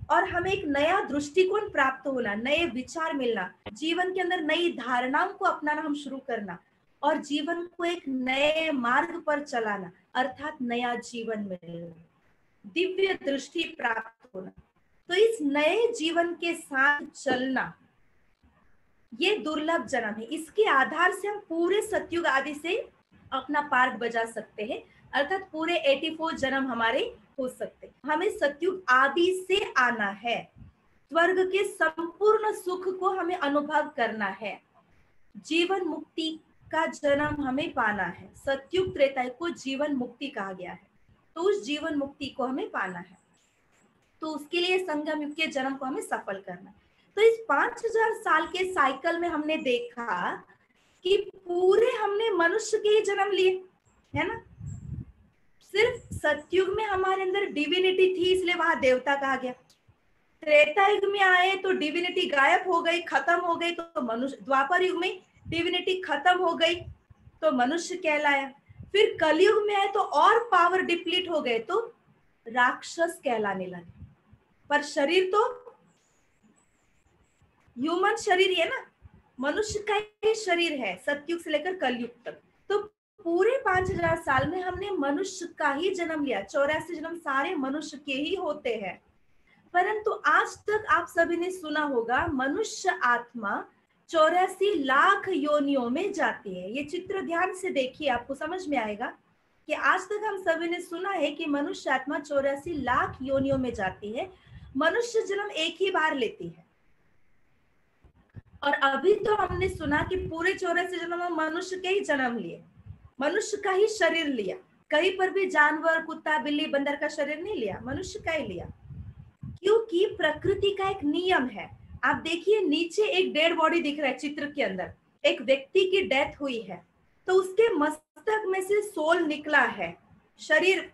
और हमें एक नया दृष्टिकोण प्राप्त होना, नए विचार मिलना, जीवन के अंदर नई धारणाओं को अपनाना हम शुरू करना, और जीवन को एक नए मार्ग पर चलाना, अर्थात नया जीवन मिलना, दिव्य दृष्टि प्राप्त होना। तो इस नए जीवन के साथ चलना ये दुर्लभ जन्म है। इसके आधार से हम पूरे सतयुग आदि से अपना पार्ट बजा सकते हैं, अर्थात पूरे 84 जन्म हमारे हो सकते हैं। हमें सतयुग आदि से आना है, स्वर्ग के संपूर्ण सुख को हमें अनुभव करना है, जीवन मुक्ति का जन्म हमें पाना है। सतयुग त्रेता युग को जीवन मुक्ति कहा गया है, तो उस जीवन मुक्ति को हमें पाना है। तो उसके लिए संगम युग के जन्म को हमें सफल करना है। तो इस 5000 साल के साइकिल में हमने देखा कि पूरे हमने मनुष्य के ही जन्म लिए, है ना। सिर्फ सतयुग में हमारे अंदर डिविनिटी थी, इसलिए वहां देवता कहा गया। त्रेता युग में आए तो डिविनिटी गायब हो गई, खत्म हो गई, तो मनुष्य, द्वापर युग में डिविनिटी खत्म हो गई तो मनुष्य कहलाया। फिर कलयुग में आए तो और पावर डिप्लीट हो गए तो राक्षस कहलाने लगे। पर शरीर तो ह्यूमन शरीर ही है ना, मनुष्य का ही शरीर है सतयुग से लेकर कलयुग तक। तो पूरे 5000 साल में हमने मनुष्य का ही जन्म लिया। 84 जन्म सारे मनुष्य के ही होते हैं। परंतु आज तक आप सभी ने सुना होगा मनुष्य आत्मा 84 लाख योनियों में जाती है। ये चित्र ध्यान से देखिए, आपको समझ में आएगा कि आज तक हम सभी ने सुना है कि मनुष्य आत्मा 84 लाख योनियों में जाती है। मनुष्य जन्म एक ही बार लेती है। और अभी तो हमने सुना कि पूरे 84 जन्म में मनुष्य के ही जन्म लिए, मनुष्य का ही शरीर लिया। कहीं पर भी जानवर, कुत्ता, बिल्ली, बंदर का शरीर नहीं लिया, मनुष्य का ही लिया। क्योंकि प्रकृति का एक नियम है। आप देखिए नीचे एक डेड बॉडी दिख रहा है चित्र के अंदर, एक व्यक्ति की डेथ हुई है तो उसके मस्तक में से सोल निकला है। शरीर,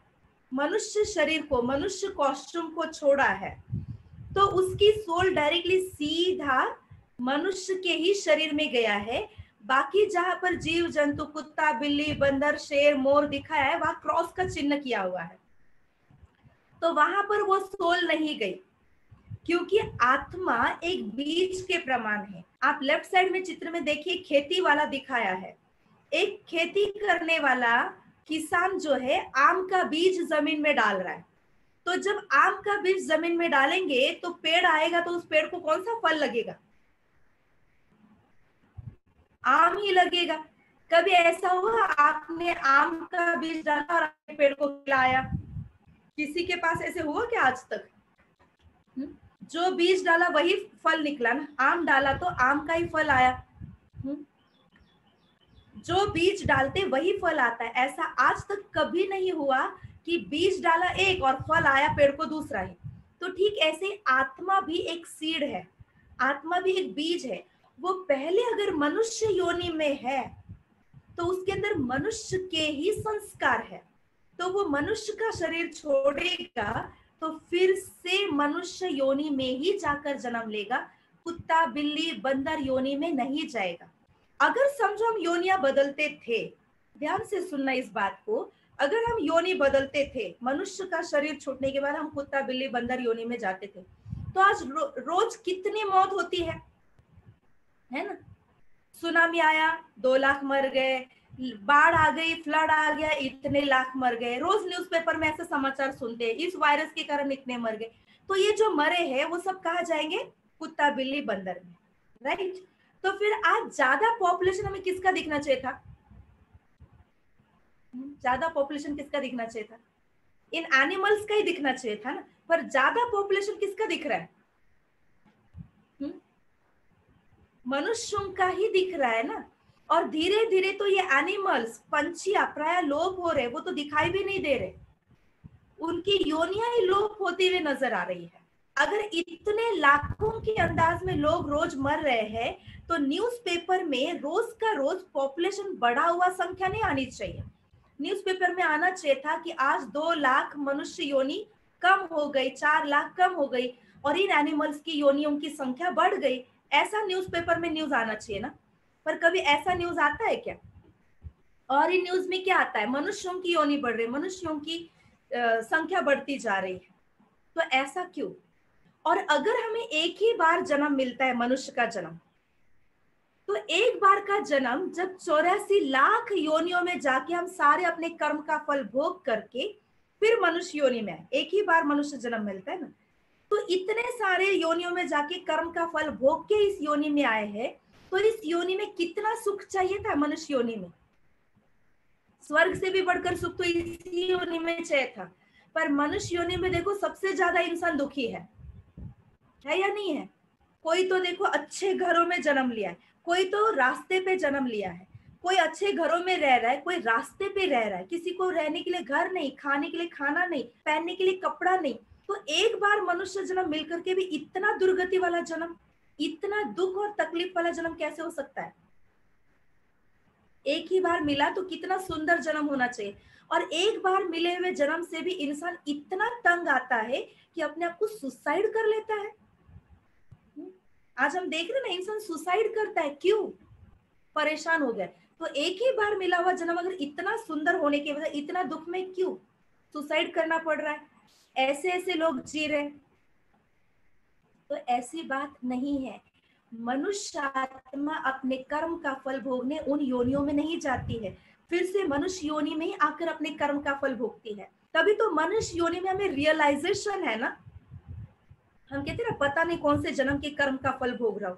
मनुष्य शरीर को, मनुष्य कॉस्ट्यूम को छोड़ा है तो उसकी सोल डायरेक्टली सीधा मनुष्य के ही शरीर में गया है। बाकी जहां पर जीव जंतु, कुत्ता, बिल्ली, बंदर, शेर, मोर दिखा है वहां क्रॉस का चिन्ह किया हुआ है, तो वहां पर वो सोल नहीं गई। क्योंकि आत्मा एक बीज के प्रमाण है। आप लेफ्ट साइड में चित्र में देखिए खेती वाला दिखाया है। एक खेती करने वाला किसान जो है आम का बीज जमीन में डाल रहा है। तो जब आम का बीज जमीन में डालेंगे तो पेड़ आएगा, तो उस पेड़ को कौन सा फल लगेगा? आम ही लगेगा। कभी ऐसा हुआ आपने आम का बीज डाला और आपने पेड़ को खिलाया? किसी के पास ऐसे हुआ क्या आज तक? जो बीज डाला वही फल निकला ना, आम डाला तो आम का ही फल आया। जो बीज डालते वही फल आता है। ऐसा आज तक कभी नहीं हुआ कि बीज डाला एक और फल आया पेड़ को दूसरा ही। तो ठीक ऐसे आत्मा भी एक सीड है, आत्मा भी एक बीज है। वो पहले अगर मनुष्य योनि में है तो उसके अंदर मनुष्य के ही संस्कार है, तो वो मनुष्य का शरीर छोड़ेगा तो फिर से मनुष्य योनि में ही जाकर जन्म लेगा, कुत्ता, बिल्ली, बंदर योनि में नहीं जाएगा। अगर समझो हम योनियां बदलते थे, ध्यान से सुनना इस बात को, अगर हम योनि बदलते थे, मनुष्य का शरीर छूटने के बाद हम कुत्ता, बिल्ली, बंदर योनि में जाते थे, तो आज रोज कितनी मौत होती है ना? सुनामी आया 2 लाख मर गए, बाढ़ आ गई, फ्लड आ गया, इतने लाख मर गए। रोज न्यूज़पेपर में ऐसे समाचार सुनते हैं, इस वायरस के कारण इतने मर गए। तो ये जो मरे हैं वो सब कहाँ जाएंगे? कुत्ता, बिल्ली, बंदर में, राइट? तो फिर आज ज्यादा पॉपुलेशन हमें किसका दिखना चाहिए था? ज्यादा पॉपुलेशन किसका दिखना चाहिए था? इन एनिमल्स का ही दिखना चाहिए था ना, पर ज्यादा पॉपुलेशन किसका दिख रहा है? मनुष्यों का ही दिख रहा है ना। और धीरे धीरे तो ये एनिमल्स, पंछियां प्राय लोप हो रहे, वो तो दिखाई भी नहीं दे रहे, उनकी योनियां ही लोप होती हुई नजर आ रही है। अगर इतने लाखों के अंदाज में लोग रोज मर रहे हैं तो न्यूज़पेपर में रोज का रोज पॉपुलेशन बढ़ा हुआ संख्या नहीं आनी चाहिए। न्यूज़पेपर में आना चाहिए था कि आज 2 लाख मनुष्य योनि कम हो गई, 4 लाख कम हो गई और इन एनिमल्स की योनियों की संख्या बढ़ गई। ऐसा न्यूज़पेपर में न्यूज आना चाहिए ना, पर कभी ऐसा न्यूज आता है क्या? और इन न्यूज में क्या आता है? मनुष्यों की योनि बढ़ रही, मनुष्यों की संख्या बढ़ती जा रही है। तो ऐसा क्यों? और अगर हमें एक ही बार जन्म मिलता है, मनुष्य का जन्म, तो एक बार का जन्म जब 84 लाख योनियों में जाके हम सारे अपने कर्म का फल भोग करके फिर मनुष्य योनि में, एक ही बार मनुष्य जन्म मिलता है ना, तो इतने सारे योनियों में जाके कर्म का फल भोग के इस योनि में आए हैं, तो इस योनि में कितना सुख चाहिए था? मनुष्य योनि में स्वर्ग से भी बढ़कर सुख तो इसी योनि में चाहिए था। पर मनुष्य योनि में देखो सबसे ज्यादा इंसान दुखी है या नहीं है? कोई तो देखो अच्छे घरों में जन्म लिया है, कोई तो रास्ते पे जन्म लिया है, कोई अच्छे घरों में रह रहा है, कोई रास्ते पे रह रहा है, किसी को रहने के लिए घर नहीं, खाने के लिए खाना नहीं, पहनने के लिए कपड़ा नहीं। तो एक बार मनुष्य जन्म मिलकर के भी इतना दुर्गति वाला जन्म, इतना दुख और तकलीफ वाला जन्म कैसे हो सकता है? एक ही बार मिला तो कितना सुंदर जन्म होना चाहिए, और एक बार मिले हुए जन्म से भी इंसान इतना तंग आता है कि अपने आप को सुसाइड कर लेता है। आज हम देख रहे हैं ना, इंसान सुसाइड करता है, क्यों? परेशान हो गए। तो एक ही बार मिला हुआ जन्म अगर इतना सुंदर होने के बजाय इतना दुख में क्यों सुसाइड करना पड़ रहा है? ऐसे ऐसे लोग जी रहे हैं। तो ऐसी बात नहीं है। मनुष्य आत्मा अपने कर्म का फल भोगने उन योनियों में नहीं जाती है, फिर से मनुष्य योनि में ही आकर अपने कर्म का फल भोगती है। तभी तो मनुष्य योनि में हमें रियलाइजेशन है ना। हम कहते हैं ना, पता नहीं कौन से जन्म के कर्म का फल भोग रहा हूं।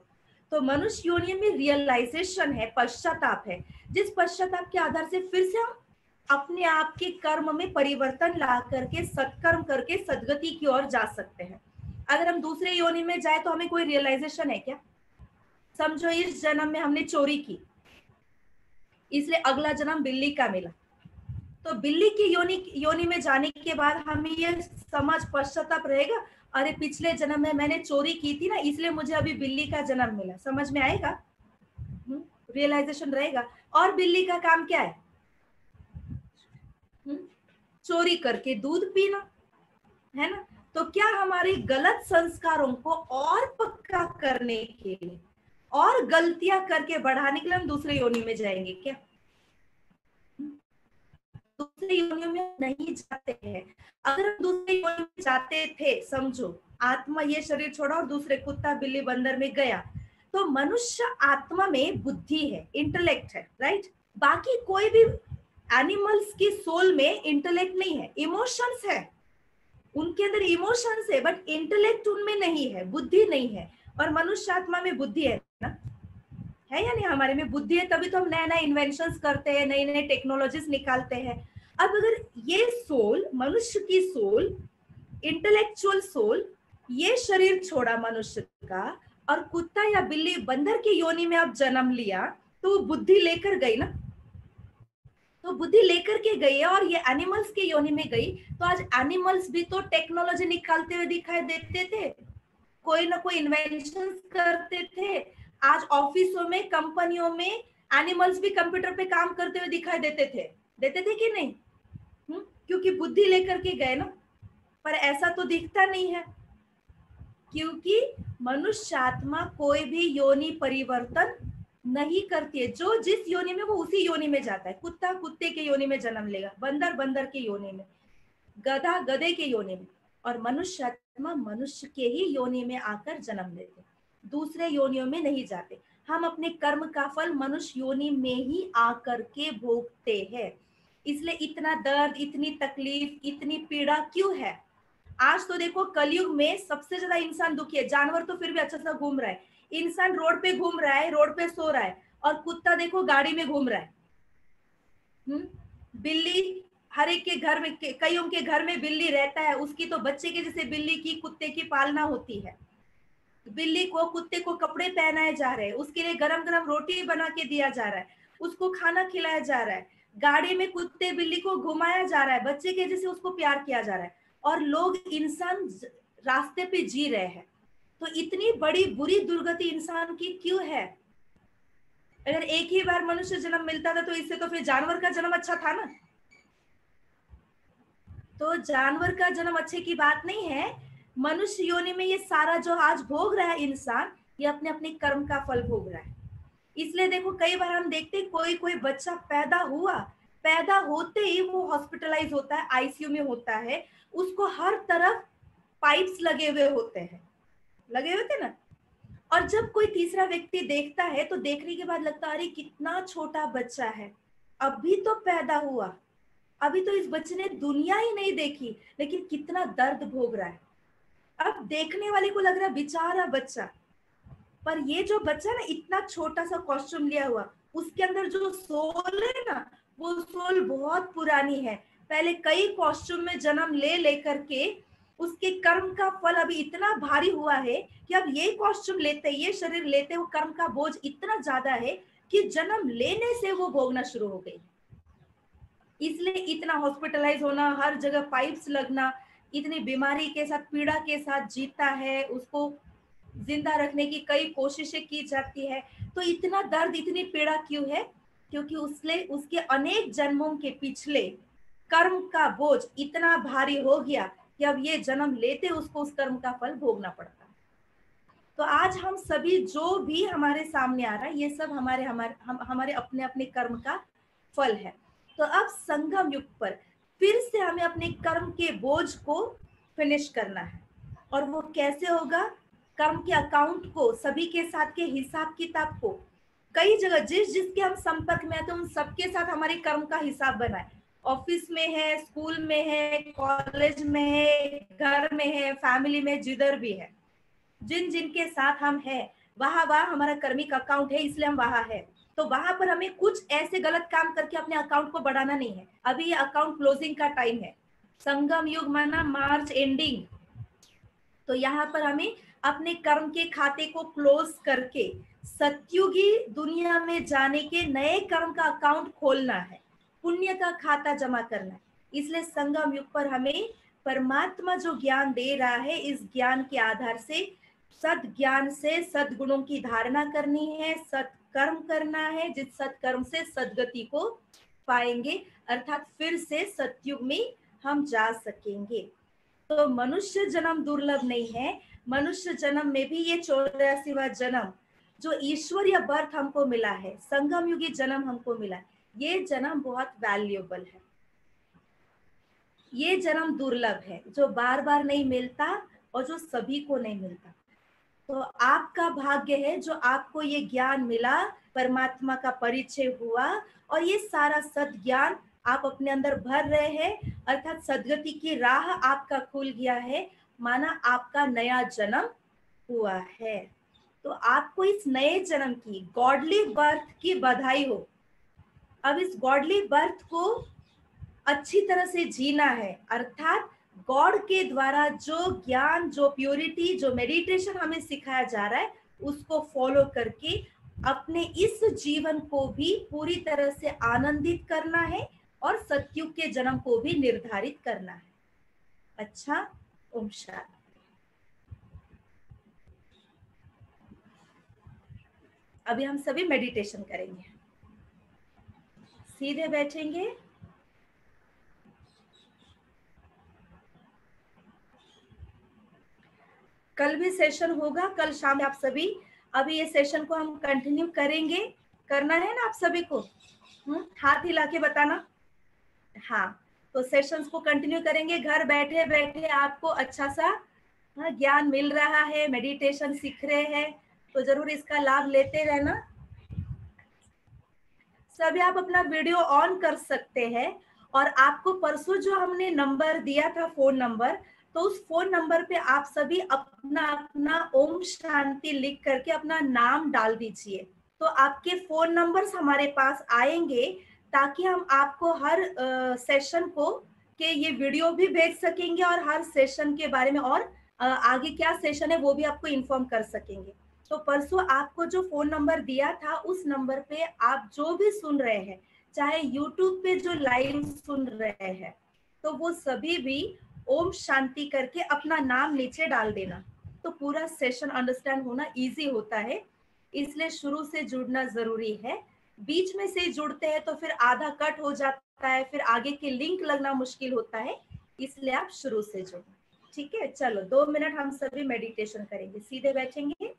तो मनुष्य योनि में रियलाइजेशन है, पश्चाताप है, जिस पश्चाताप के आधार से फिर से हम अपने आप के कर्म में परिवर्तन ला करके सत्कर्म करके सदगति की ओर जा सकते हैं। अगर हम दूसरे योनि में जाए तो हमें कोई रियलाइजेशन है क्या? समझो इस जन्म में हमने चोरी की, इसलिए अगला जन्म बिल्ली का मिला, तो बिल्ली की योनि में जाने के बाद हमें ये समझ पश्चाताप रहेगा, अरे पिछले जन्म में मैंने चोरी की थी ना, इसलिए मुझे अभी बिल्ली का जन्म मिला। समझ में आएगा? रियलाइजेशन रहेगा। और बिल्ली का काम क्या है? चोरी करके दूध पीना, है ना? तो क्या हमारे गलत संस्कारों को और पक्का करने के लिए और गलतियां करके बढ़ाने के लिए हम दूसरे योनि में जाएंगे क्या? दूसरे योनियों में नहीं जाते हैं। अगर हम दूसरे योनि में जाते थे, समझो आत्मा ये शरीर छोड़ा और दूसरे कुत्ता बिल्ली बंदर में गया, तो मनुष्य आत्मा में बुद्धि है, इंटेलेक्ट है, राइट? बाकी कोई भी एनिमल्स की सोल में इंटेलेक्ट नहीं है, इमोशंस है, उनके अंदर इमोशंस है, बट इंटेलेक्ट उनमें नहीं है, बुद्धि नहीं है। और मनुष्य आत्मा में बुद्धि है ना, है या नहीं? हमारे में बुद्धि है, तभी तो हम नए नए इन्वेंशंस करते हैं, नई नई टेक्नोलॉजीज निकालते हैं। अब अगर ये सोल, मनुष्य की सोल, इंटेलेक्चुअल सोल, ये शरीर छोड़ा मनुष्य का और कुत्ता या बिल्ली बंदर की योनि में अब जन्म लिया, तो वो बुद्धि लेकर गई ना, तो बुद्धि लेकर के गई है और ये एनिमल्स की योनि में गई। तो आज एनिमल्स भी तो टेक्नोलॉजी निकालते हुए दिखाई देते थे, कोई ना कोई इन्वेंशन करते थे। आज ऑफिसों में, कंपनियों में एनिमल्स भी कंप्यूटर पे काम करते हुए दिखाई देते थे कि नहीं? क्योंकि बुद्धि लेकर के गए ना। पर ऐसा तो दिखता नहीं है, क्योंकि मनुष्य आत्मा कोई भी योनि परिवर्तन नहीं करती है। जो जिस योनि में वो उसी योनि में जाता है। कुत्ता कुत्ते के योनि में जन्म लेगा, बंदर बंदर के योनि में, गधा गधे के योनि में, और मनुष्य आत्मा मनुष्य के ही योनि में आकर जन्म लेते, दूसरे योनियों में नहीं जाते। हम अपने कर्म का फल मनुष्य योनि में ही आकर के भोगते हैं। इसलिए इतना दर्द, इतनी तकलीफ, इतनी पीड़ा क्यों है? आज तो देखो कलयुग में सबसे ज्यादा इंसान दुखी है। जानवर तो फिर भी अच्छा सा घूम रहा है, इंसान रोड पे घूम रहा है, रोड पे सो रहा है, और कुत्ता देखो गाड़ी में घूम रहा है। बिल्ली हर एक के घर में, कईयों के घर में बिल्ली रहता है, उसकी तो बच्चे के जैसे बिल्ली की, कुत्ते की पालना होती है। बिल्ली को, कुत्ते को कपड़े पहनाए जा रहे हैं, उसके लिए गरम गरम रोटी बना के दिया जा रहा है, उसको खाना खिलाया जा रहा है, गाड़ी में कुत्ते बिल्ली को घुमाया जा रहा है, बच्चे के जैसे उसको प्यार किया जा रहा है, और लोग इंसान रास्ते पे जी रहे हैं। तो इतनी बड़ी बुरी दुर्गति इंसान की क्यों है? अगर एक ही बार मनुष्य जन्म मिलता था तो इससे तो फिर जानवर का जन्म अच्छा था ना। तो जानवर का जन्म अच्छे की बात नहीं है। मनुष्य योनि में ये सारा जो आज भोग रहा है इंसान, ये अपने अपने कर्म का फल भोग रहा है। इसलिए देखो कई बार हम देखते हैं कोई कोई बच्चा पैदा हुआ, पैदा होते ही वो हॉस्पिटलाइज होता है, आईसीयू में होता है, उसको हर तरफ पाइप्स लगे हुए होते हैं, लगे हुए थे ना। और जब कोई तीसरा व्यक्ति देखता है तो देखने के बाद लगता है अरे कितना छोटा बच्चा है, अभी तो पैदा हुआ, अभी तो इस बच्चे ने दुनिया ही नहीं देखी, लेकिन कितना दर्द भोग रहा है। अब देखने वाले को लग रहा है बेचारा बच्चा, पर ये जो बच्चा ना इतना छोटा सा कॉस्ट्यूम लिया हुआ, उसके अंदर जो सोल है ना, वो सोल बहुत पुरानी है, पहले कई कॉस्ट्यूम में जन्म ले लेकर के उसके कर्म का फल अभी इतना भारी हुआ है कि अब ये कॉस्ट्यूम लेते, ये शरीर लेते, वो कर्म का बोझ इतना ज्यादा है कि जन्म लेने से वो भोगना शुरू हो गई। इसलिए इतना हॉस्पिटलाइज होना, हर जगह पाइप्स लगना, इतनी बीमारी के साथ, पीड़ा के साथ जीता है, उसको जिंदा रखने की कई कोशिशें की जाती है। तो इतना दर्द, इतनी पीड़ा क्यों है? क्योंकि उसके अनेक जन्मों के पिछले कर्म का बोझ इतना भारी हो गया कि अब ये जन्म लेते उसको उस कर्म का फल भोगना पड़ता। तो आज हम सभी जो भी हमारे सामने आ रहा है ये सब हमारे अपने अपने कर्म का फल है। तो अब संगम युग पर फिर से हमें अपने कर्म के बोझ को फिनिश करना है। और वो कैसे होगा? कर्म के अकाउंट को, सभी के साथ के हिसाब किताब को, कई जगह जिसके हम संपर्क में आते हैं उन सबके साथ हमारे कर्म का हिसाब बनाए। ऑफिस में है, स्कूल में है, कॉलेज में है, घर में है, फैमिली में, जिधर भी है, जिन जिनके साथ हम हैं वहां हमारा कर्मिक अकाउंट है, इसलिए हम वहां है। तो वहां पर हमें कुछ ऐसे गलत काम करके अपने अकाउंट को बढ़ाना नहीं है। अभी ये अकाउंट क्लोजिंग का टाइम है, संगम युग माना मार्च एंडिंग। तो यहाँ पर हमें अपने कर्म के खाते को क्लोज करके सत्युगी दुनिया में जाने के नए कर्म का अकाउंट खोलना है, पुण्य का खाता जमा करना है। इसलिए संगम युग पर हमें परमात्मा जो ज्ञान दे रहा है, इस ज्ञान के आधार से सद ज्ञान से सदगुणों की धारणा करनी है, सत्कर्म करना है, जिस सत्कर्म से सदगति को पाएंगे, अर्थात फिर से सतयुग में हम जा सकेंगे। तो मनुष्य जन्म दुर्लभ नहीं है, मनुष्य जन्म में भी ये 84वां जन्म जो ईश्वरीय बर्थ हमको मिला है, संगम युगी जन्म हमको मिला है, ये जन्म बहुत वैल्यूएबल है। ये जन्म दुर्लभ है जो बार बार नहीं मिलता और जो सभी को नहीं मिलता। तो आपका भाग्य है जो आपको ये ज्ञान मिला, परमात्मा का परिचय हुआ और ये सारा सद ज्ञान आप अपने अंदर भर रहे हैं, अर्थात सदगति की राह आपका खुल गया है, माना आपका नया जन्म हुआ है। तो आपको इस नए जन्म की गॉडली बर्थ की बधाई हो। अब इस गॉडली बर्थ को अच्छी तरह से जीना है, अर्थात गॉड के द्वारा जो ज्ञान, जो प्योरिटी, जो मेडिटेशन हमें सिखाया जा रहा है उसको फॉलो करके अपने इस जीवन को भी पूरी तरह से आनंदित करना है और सतयुग के जन्म को भी निर्धारित करना है। अच्छा, ओम शांति। अभी हम सभी मेडिटेशन करेंगे, सीधे बैठेंगे, कल भी सेशन होगा, कल शाम आप सभी, अभी ये सेशन को हम कंटिन्यू करेंगे, करना है ना आप सभी को? हाथ हिला के बताना। हाँ, तो सेशंस को कंटिन्यू करेंगे, घर बैठे बैठे आपको अच्छा सा ज्ञान मिल रहा है, मेडिटेशन सीख रहे हैं, तो जरूर इसका लाभ लेते रहना। सभी आप अपना वीडियो ऑन कर सकते हैं और आपको परसों जो हमने नंबर दिया था, फोन नंबर, तो उस फोन नंबर पे आप सभी अपना अपना ओम शांति लिख करके अपना नाम डाल दीजिए। तो आपके फोन नंबर्स हमारे पास आएंगे ताकि हम आपको हर सेशन को के ये वीडियो भी भेज सकेंगे और हर सेशन के बारे में और आगे क्या सेशन है वो भी आपको इन्फॉर्म कर सकेंगे। तो परसों आपको जो फोन नंबर दिया था उस नंबर पे आप जो भी सुन रहे हैं, चाहे यूट्यूब पे जो लाइव सुन रहे हैं, तो वो सभी भी ओम शांति करके अपना नाम नीचे डाल देना, तो पूरा सेशन अंडरस्टैंड होना इजी होता है। इसलिए शुरू से जुड़ना जरूरी है, बीच में से जुड़ते हैं तो फिर आधा कट हो जाता है, फिर आगे के लिंक लगना मुश्किल होता है, इसलिए आप शुरू से जुड़ना। ठीक है, चलो 2 मिनट हम सभी मेडिटेशन करेंगे, सीधे बैठेंगे,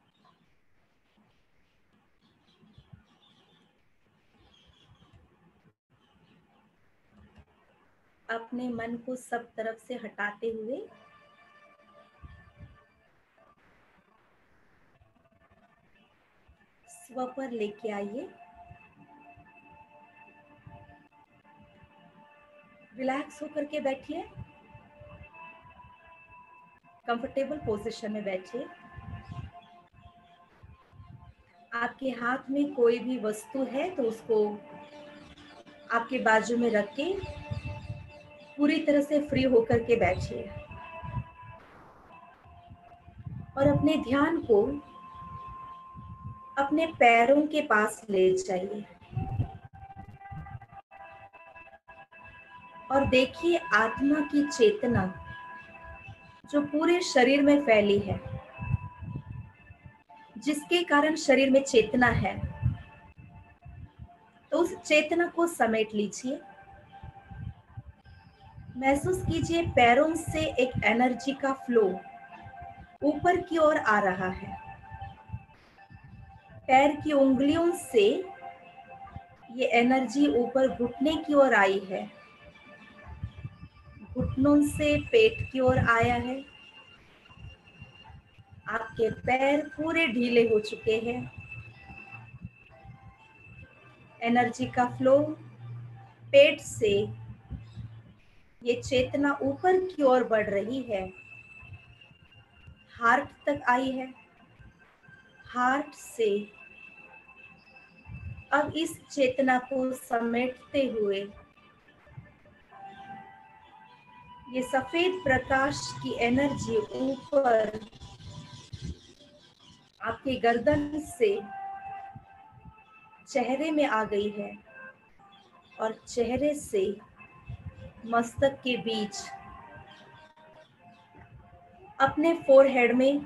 अपने मन को सब तरफ से हटाते हुए स्व पर लेके आइए। रिलैक्स होकर के बैठिए, कंफर्टेबल पोजीशन में बैठिए। आपके हाथ में कोई भी वस्तु है तो उसको आपके बाजू में रख के पूरी तरह से फ्री होकर के बैठिए और अपने ध्यान को अपने पैरों के पास ले जाइए और देखिए आत्मा की चेतना जो पूरे शरीर में फैली है, जिसके कारण शरीर में चेतना है, तो उस चेतना को समेट लीजिए। महसूस कीजिए पैरों से एक एनर्जी का फ्लो ऊपर की ओर आ रहा है। पैर की उंगलियों से ये एनर्जी ऊपर घुटने की ओर आई है, घुटनों से पेट की ओर आया है। आपके पैर पूरे ढीले हो चुके हैं। एनर्जी का फ्लो पेट से ये चेतना ऊपर की ओर बढ़ रही है, हार्ट तक आई है। हार्ट से अब इस चेतना को समेटते हुए ये सफेद प्रकाश की एनर्जी ऊपर आपके गर्दन से चेहरे में आ गई है और चेहरे से मस्तक के बीच अपने फोरहेड में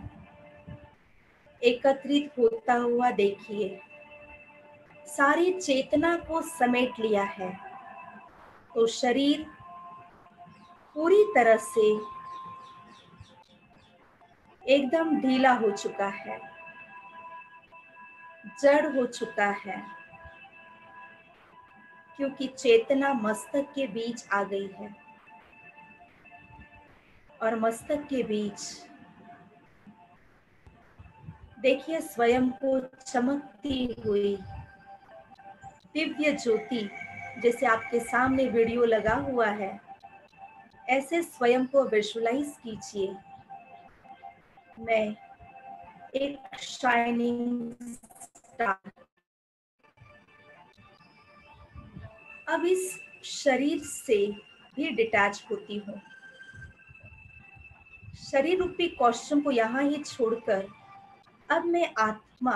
एकत्रित होता हुआ देखिए। सारी चेतना को समेट लिया है तो शरीर पूरी तरह से एकदम ढीला हो चुका है, जड़ हो चुका है, क्योंकि चेतना मस्तक के बीच आ गई है और मस्तक के बीच देखिए स्वयं को चमकती हुई दिव्य ज्योति। जैसे आपके सामने वीडियो लगा हुआ है, ऐसे स्वयं को विजुलाइज कीजिए। मैं एक शाइनिंग स्टार। अब इस शरीर से भी डिटैच होती हूँ। शरीर रूपी कॉस्ट्यूम को यहाँ ही छोड़कर अब मैं आत्मा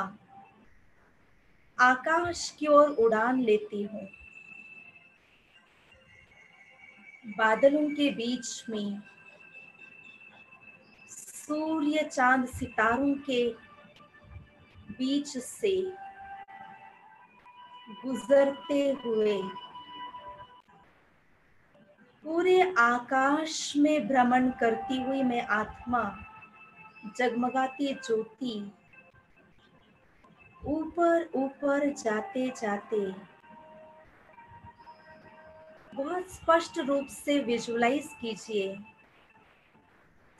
आकाश की ओर उड़ान लेती हूँ। बादलों के बीच में सूर्य चांद सितारों के बीच से गुजरते हुए पूरे आकाश में भ्रमण करती हुई मैं आत्मा जगमगाती ज्योति ऊपर ऊपर जाते जाते बहुत स्पष्ट रूप से विजुलाइज कीजिए।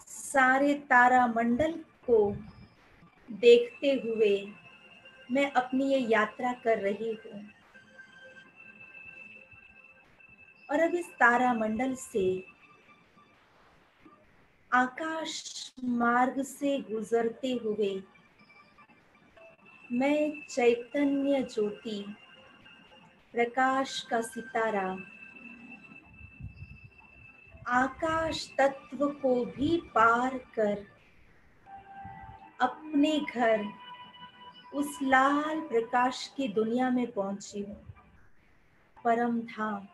सारे तारा मंडल को देखते हुए मैं अपनी ये यात्रा कर रही हूँ और अब इस तारा मंडल से आकाश मार्ग से गुजरते हुए मैं चैतन्य ज्योति प्रकाश का सितारा आकाश तत्व को भी पार कर अपने घर उस लाल प्रकाश की दुनिया में पहुंची हूँ, परम धाम,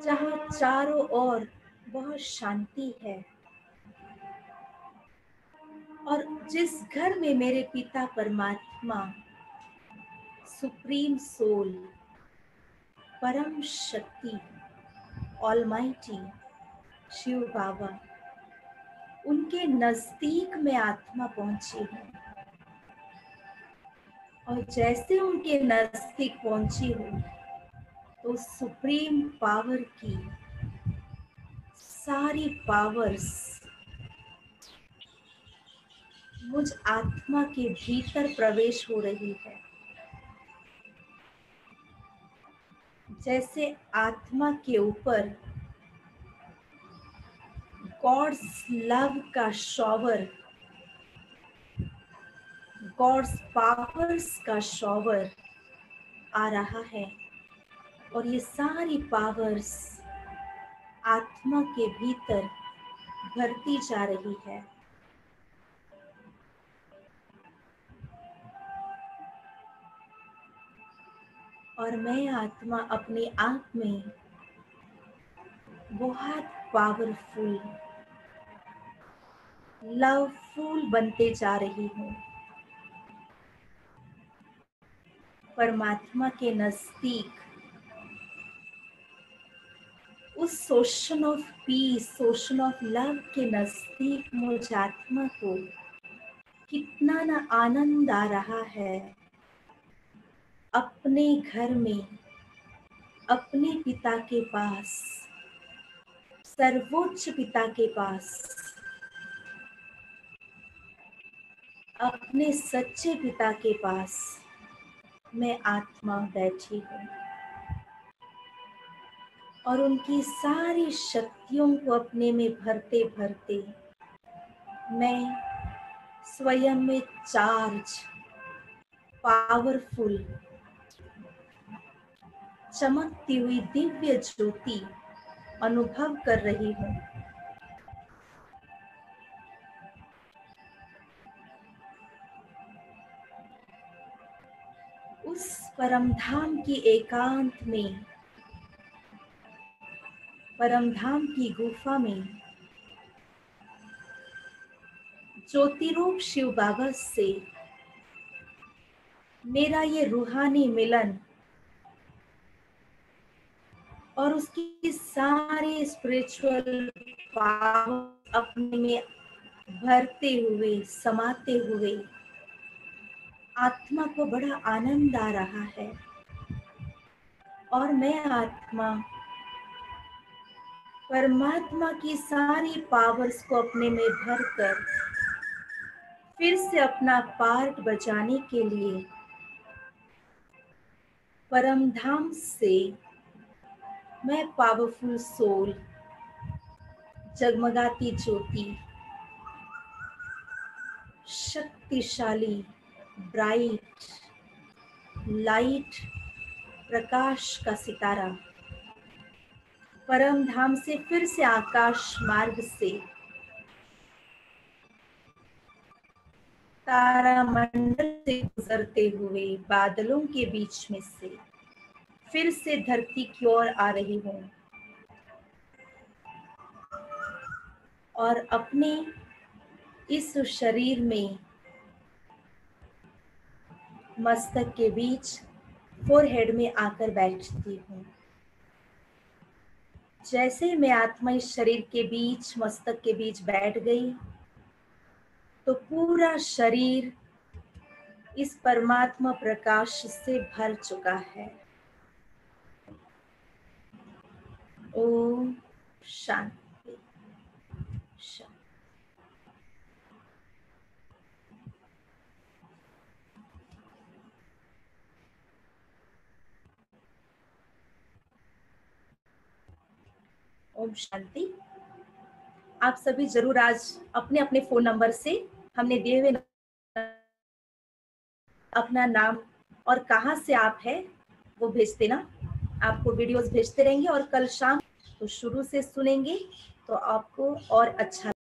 जहाँ चारों ओर बहुत शांति है और जिस घर में मेरे पिता परमात्मा सुप्रीम सोल परम शक्ति ऑलमाइटी शिव बाबा, उनके नजदीक में आत्मा पहुंची हूँ और जैसे उनके नजदीक पहुंची हूँ तो सुप्रीम पावर की सारी पावर्स मुझ आत्मा के भीतर प्रवेश हो रही है। जैसे आत्मा के ऊपर गॉड्स लव का शॉवर, गॉड्स पावर्स का शॉवर आ रहा है और ये सारी पावर्स आत्मा के भीतर भरती जा रही है। और मैं आत्मा अपने आप में बहुत पावरफुल, लवफुल बनते जा रही हूँ। परमात्मा के नजदीक, उस ocean of peace, ocean of love के नजदीक मुझ आत्मा को कितना ना आनंद आ रहा है। अपने घर में, अपने पिता के पास, सर्वोच्च पिता के पास, अपने सच्चे पिता के पास मैं आत्मा बैठी हूँ और उनकी सारी शक्तियों को अपने में भरते भरते मैं स्वयं में चार्ज, पावरफुल, चमकती हुई दिव्य ज्योति अनुभव कर रही हूँ। उस परमधाम की एकांत में, परमधाम की गुफा में ज्योतिरूप शिव बाबा से मेरा ये रूहानी मिलन और उसकी सारे स्पिरिचुअल पावर अपने में भरते हुए, समाते हुए आत्मा को बड़ा आनंद आ रहा है। और मैं आत्मा परमात्मा की सारी पावर्स को अपने में भरकर फिर से अपना पार्ट बजाने के लिए परमधाम से मैं पावरफुल सोल, जगमगाती ज्योति, शक्तिशाली, ब्राइट लाइट, प्रकाश का सितारा परमधाम से फिर से आकाश मार्ग से तारामंडल से गुजरते हुए बादलों के बीच में से फिर से धरती की ओर आ रही हूँ और अपने इस शरीर में मस्तक के बीच, फोरहेड में आकर बैठती हूँ। जैसे मैं आत्मा इस शरीर के बीच, मस्तक के बीच बैठ गई तो पूरा शरीर इस परमात्मा प्रकाश से भर चुका है। ओम शांति शांति। ओम शांति। आप सभी जरूर आज अपने अपने फोन नंबर से हमने दिए हुए अपना नाम और कहाँ से आप हैं वो भेज देना। आपको वीडियोस भेजते रहेंगे और कल शाम तो शुरू से सुनेंगे तो आपको और अच्छा